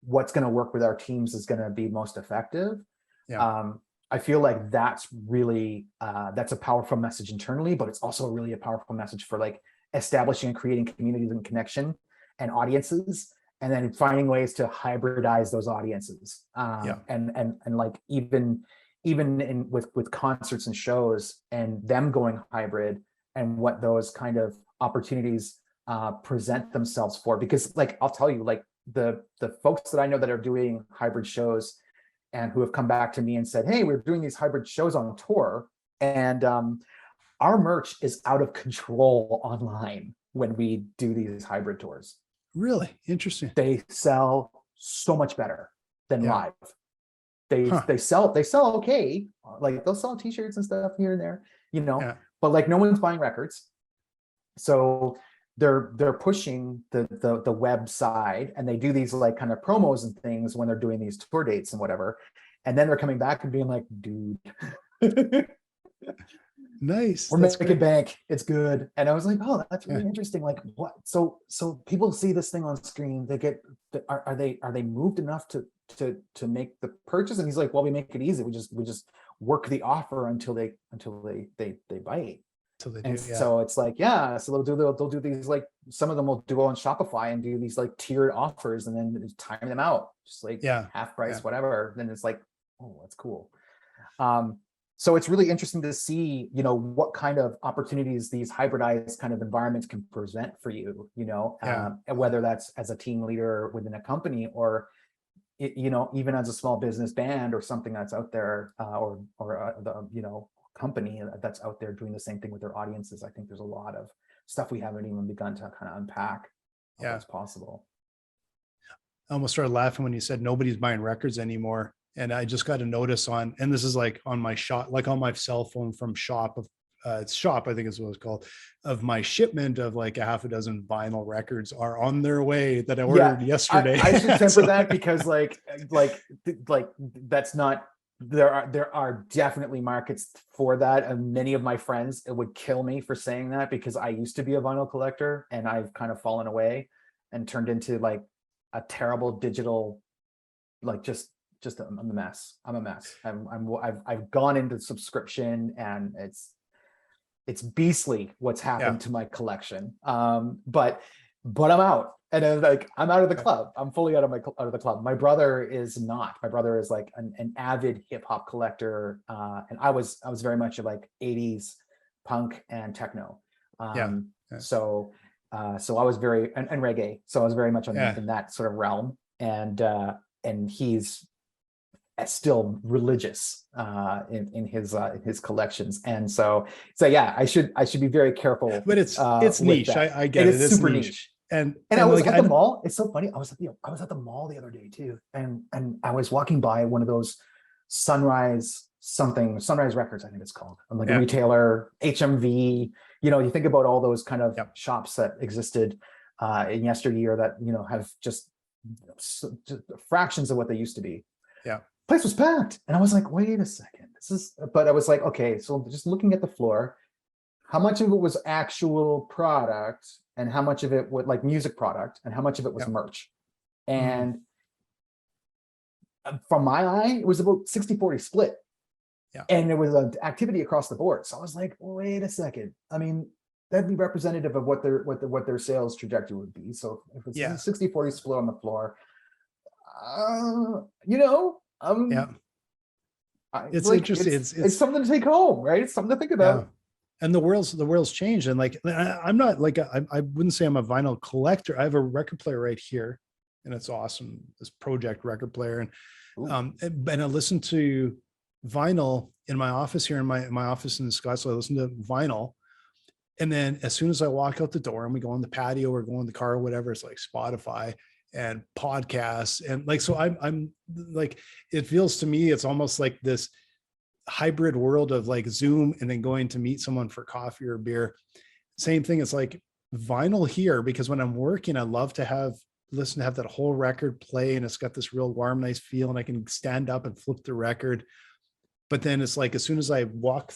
what's going to work with our teams is going to be most effective. I feel like that's really that's a powerful message internally, but it's also really a powerful message for like establishing and creating communities and connection and audiences, and then finding ways to hybridize those audiences. And like even with concerts and shows and them going hybrid, and what those kind of opportunities present themselves for. Because like, I'll tell you, like the folks that I know that are doing hybrid shows and who have come back to me and said, hey, we're doing these hybrid shows on tour, and our merch is out of control online when we do these hybrid tours. Really interesting. They sell so much better than live. They sell okay. Like they'll sell t-shirts and stuff here and there, you know, but like no one's buying records. So they're pushing the web side, and they do these like kind of promos and things when they're doing these tour dates and whatever. And then they're coming back and being like, dude, nice. We're making bank. It's good. And I was like, oh, that's really interesting. Like what? So people see this thing on screen, they get, are they moved enough to make the purchase? And he's like, well, we make it easy. We just work the offer until they bite. So it's like, so they'll do these, like some of them will do on Shopify and do these like tiered offers, and then just time them out, just like half price, whatever. Then it's like, oh, that's cool. So it's really interesting to see, you know, what kind of opportunities these hybridized kind of environments can present for you, you know, and whether that's as a team leader within a company, or you know, even as a small business band or something that's out there, or the, you know, company that's out there doing the same thing with their audiences. I think there's a lot of stuff we haven't even begun to kind of unpack what's possible. almost started laughing when you said nobody's buying records anymore. And I just got a notice on, and this is like on my shop, like on my cell phone from Shop of, it's Shop, I think is what it's called, of my shipment of like a half a dozen vinyl records are on their way that I ordered yesterday. I should temper that, because like that's not, there are definitely markets for that. And many of my friends, it would kill me for saying that, because I used to be a vinyl collector and I've kind of fallen away and turned into like a terrible digital, like I'm a mess. I'm a mess. I've gone into subscription, and it's beastly what's happened to my collection. But I'm out, and then like I'm out of the club. I'm fully out of the club. My brother is not. My brother is like an avid hip hop collector, and I was very much like 80s punk and techno. So I was very and reggae. So I was very much in that sort of realm, and he's still religious in his collections, and so yeah, I should be very careful. But it's niche. I get it. It's super niche. And I was like, at the mall. It's so funny. I was at the mall the other day too, and I was walking by one of those Sunrise Records, I think it's called. I'm like a retailer, HMV. You think about all those kind of shops that existed in yesteryear that have just fractions of what they used to be. Yeah. Place was packed, and I was like, wait a second, but I was like, okay, so just looking at the floor, how much of it was actual product and how much of it was like music product and how much of it was merch. And from my eye, it was about 60-40 split. And there was an activity across the board. So I was like, wait a second. I mean, that'd be representative of what their sales trajectory would be. So if it's 60-40 split on the floor, it's like, interesting. It's something to take home, right? It's something to think about. And the world's changed. And like, I'm not like, I wouldn't say I'm a vinyl collector. I have a record player right here, and it's awesome. This Project record player. And I listen to vinyl in my office here in my office in Scottsdale. I listen to vinyl. And then as soon as I walk out the door and we go on the patio or go in the car or whatever, it's like Spotify and podcasts. And like, so I'm like, it feels to me, it's almost like this hybrid world of like Zoom and then going to meet someone for coffee or beer. Same thing. It's like vinyl here, because when I'm working, I love to have that whole record play, and it's got this real warm, nice feel, and I can stand up and flip the record. But then it's like, as soon as I walk,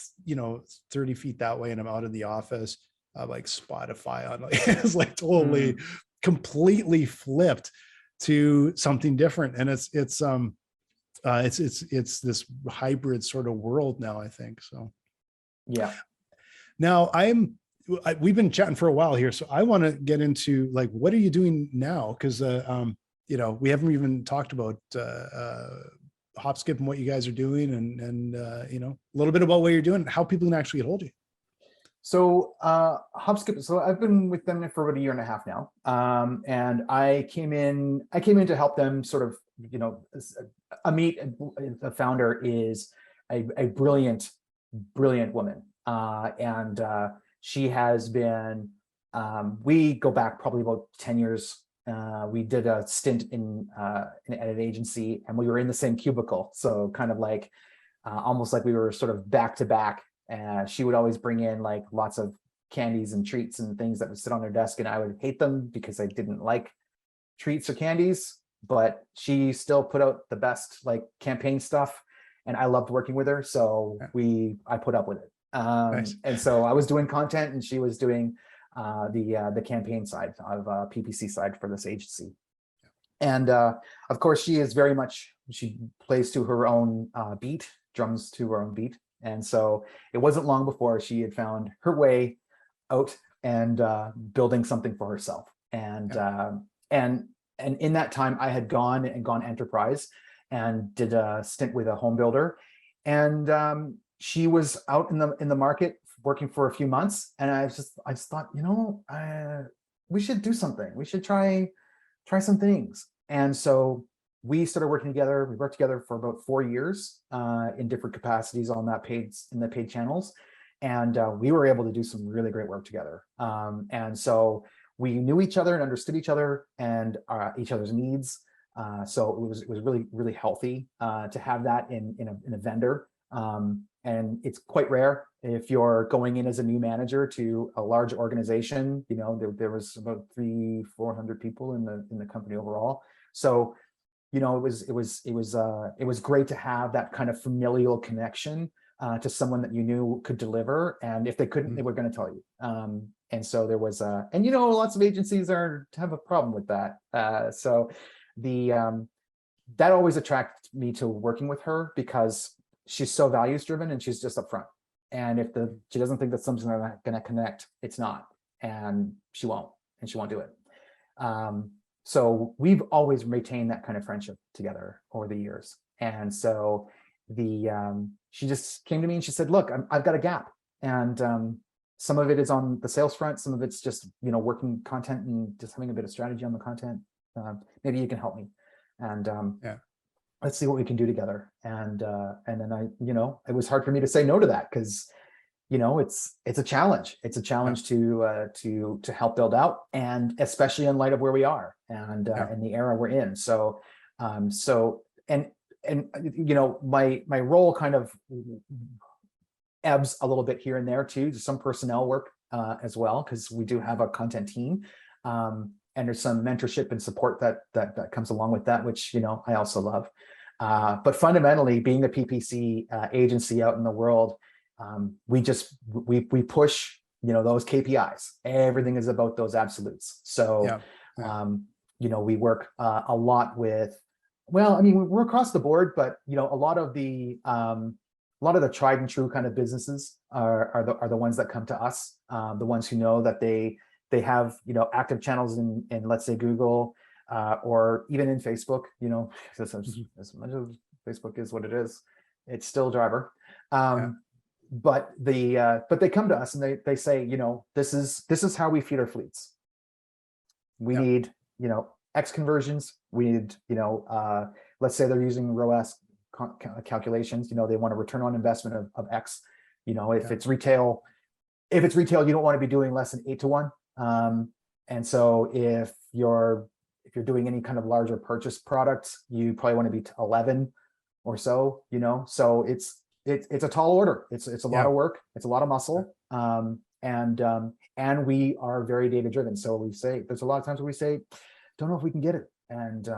30 feet that way and I'm out of the office, I like Spotify on, like, it's like totally completely flipped to something different. And it's this hybrid sort of world now, I think. So, yeah. Now we've been chatting for a while here, so I want to get into like, what are you doing now? Because we haven't even talked about Hopskip and what you guys are doing, and a little bit about what you're doing, how people can actually get hold of you. So Hopskip, so I've been with them for about a year and a half now, and I came in to help them sort of, Amit, the founder, is a brilliant woman, and she has been. We go back probably about 10 years. We did a stint at an agency, and we were in the same cubicle. So kind of like almost like we were sort of back to back. She would always bring in like lots of candies and treats and things that would sit on her desk, and I would hate them because I didn't like treats or candies, but she still put out the best like campaign stuff, and I loved working with her. So I put up with it. Nice. And so I was doing content and she was doing the campaign side of PPC side for this agency. And of course, she plays to her own beat, drums to her own beat. And so it wasn't long before she had found her way out and building something for herself. And in that time, I had gone enterprise and did a stint with a home builder. And she was out in the market working for a few months, and I just thought, we should do something. We should try some things. And so we started working together. We worked together for about 4 years in different capacities in the paid channels, and we were able to do some really great work together. And so we knew each other and understood each other and each other's needs. So it was really, really healthy to have that in a vendor. And it's quite rare if you're going in as a new manager to a large organization. You know, there was about 300-400 people in the company overall. So, you know, it was great to have that kind of familial connection to someone that you knew could deliver, and if they couldn't, they were going to tell you. And so there was and you know, lots of agencies have a problem with that. So that always attracted me to working with her, because she's so values driven and she's just upfront. And if she doesn't think that something's not going to connect, it's not, and she won't do it. So we've always retained that kind of friendship together over the years. And so she just came to me and she said, look, I've got a gap. And some of it is on the sales front. Some of it's just, you know, working content and just having a bit of strategy on the content. Maybe you can help me. And let's see what we can do together. And then you know, it was hard for me to say no to that, because, you know, it's a challenge. It's a challenge to help build out, and especially in light of where we are and the era we're in. So and you know, my role kind of ebbs a little bit here and there too. Some personnel work as well, because we do have a content team. And there's some mentorship and support that comes along with that, which, you know, I also love. But fundamentally, being a PPC agency out in the world, we push, you know, those KPIs. Everything is about those absolutes. So, you know, we work a lot with, well, I mean, we're across the board, but, you know, a lot of the tried and true kind of businesses are the ones that come to us, the ones who know that they have, you know, active channels in let's say Google, or even in Facebook. You know, as much as Facebook is what it is, it's still Driver. But they come to us and they say, you know, this is how we feed our fleets. We need, you know, X conversions. We need, you know, let's say they're using ROAS calculations. You know, they want a return on investment of X. You know, if it's retail, you don't want to be doing less than 8 to 1. And so if you're doing any kind of larger purchase products, you probably want to be 11 or so, you know. So it's a tall order. It's a lot of work. It's a lot of muscle. And we are very data driven. So there's a lot of times where we say, don't know if we can get it. And,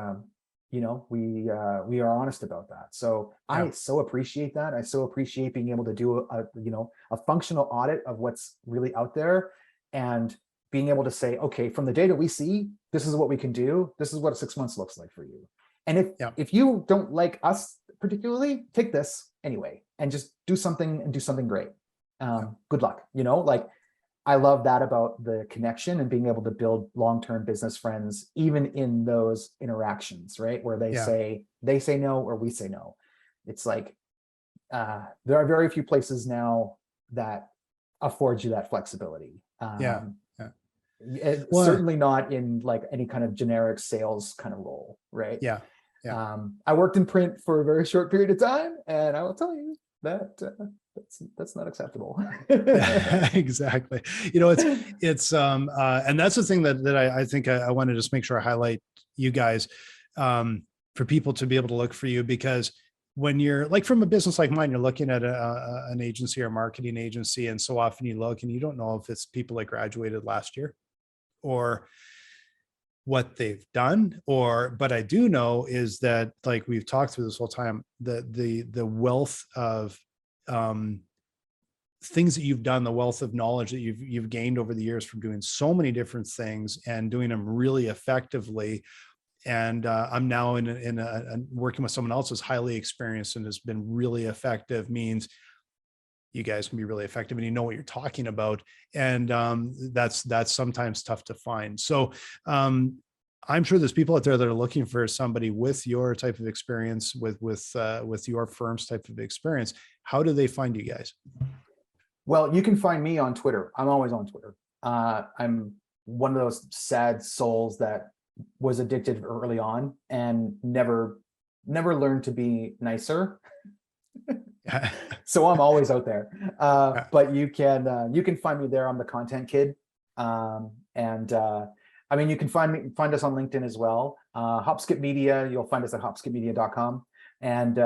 you know, we are honest about that. So I so appreciate that. I so appreciate being able to do a functional audit of what's really out there, and being able to say, okay, from the data we see, this is what we can do. This is what 6 months looks like for you. And if you don't like us particularly, take this anyway, and just do something great. Good luck. You know, like, I love that about the connection and being able to build long-term business friends, even in those interactions, right? Where they say no, or we say no. It's like, there are very few places now that afford you that flexibility. Certainly not in like any kind of generic sales kind of role, right? I worked in print for a very short period of time, and I will tell you that that's not acceptable. Exactly. You know, it's and that's the thing that I think I wanted to just make sure I highlight you guys, for people to be able to look for you, because when you're like, from a business like mine, you're looking at an agency or marketing agency, and so often you look and you don't know if it's people that graduated last year or what they've done, but I do know is that, like we've talked through this whole time, the wealth of things that you've done, the wealth of knowledge that you've gained over the years from doing so many different things and doing them really effectively. And I'm now in working with someone else who's highly experienced and has been really effective, means you guys can be really effective and you know what you're talking about. And that's sometimes tough to find. So I'm sure there's people out there that are looking for somebody with your type of experience, with your firm's type of experience. How do they find you guys? Well, you can find me on Twitter. I'm always on Twitter. I'm one of those sad souls that was addicted early on and never learned to be nicer. So I'm always out there. But you can find me there. I'm the content kid. And I mean, you can find us on LinkedIn as well. Hopskip Media, you'll find us at hopskipmedia.com. And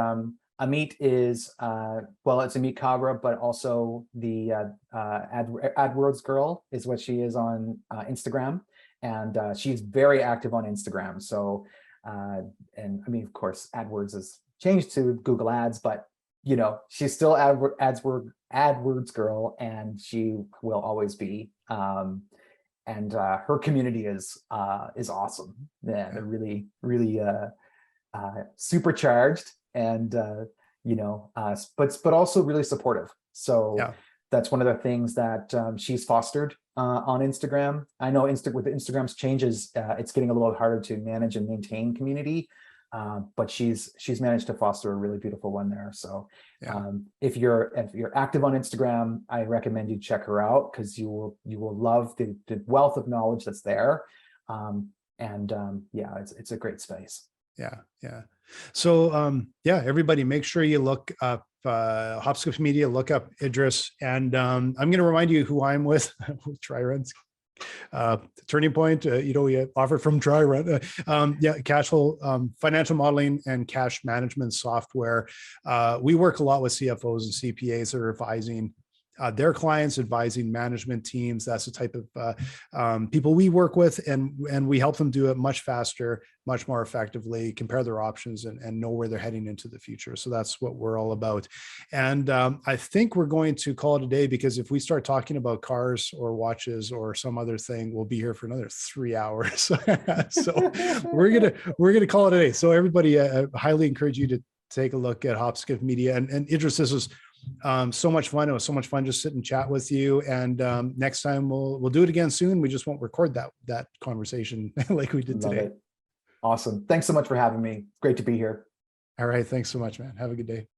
Amit is, well, it's Amit Kabra, but also the AdWords girl is what she is on Instagram. And she's very active on Instagram. So, and I mean, of course, AdWords has changed to Google Ads, but you know, she's still AdWords girl, and she will always be. And her community is awesome. Yeah, they're really, really supercharged, and you know, but also really supportive. So Yeah. that's one of the things that she's fostered on Instagram. I know with Instagram's changes, it's getting a little harder to manage and maintain community. But she's managed to foster a really beautiful one there. So Yeah. if you're active on Instagram, I recommend you check her out, because you will love the wealth of knowledge that's there. Yeah, it's a great space. Yeah. Yeah. So yeah, everybody make sure you look up Hopskip Media, look up Idris. And I'm going to remind you who I'm with, Dryrun. Turning Point, you know, we offered from Dryrun. Yeah, cash flow, financial modeling and cash management software. We work a lot with CFOs and CPAs that are advising their clients, advising management teams. That's the type of people we work with, and we help them do it much faster, much more effectively, compare their options, and know where they're heading into the future. So that's what we're all about. And I think we're going to call it a day, because if we start talking about cars or watches or some other thing, we'll be here for another 3 hours. So we're gonna call it a day. So everybody, I highly encourage you to take a look at Hopskip Media. And Idris, this was so much fun. It was so much fun just sit and chat with you. And next time we'll do it again soon. We just won't record that conversation like we did today. Awesome. Thanks so much for having me. Great to be here. All right. Thanks so much, man. Have a good day.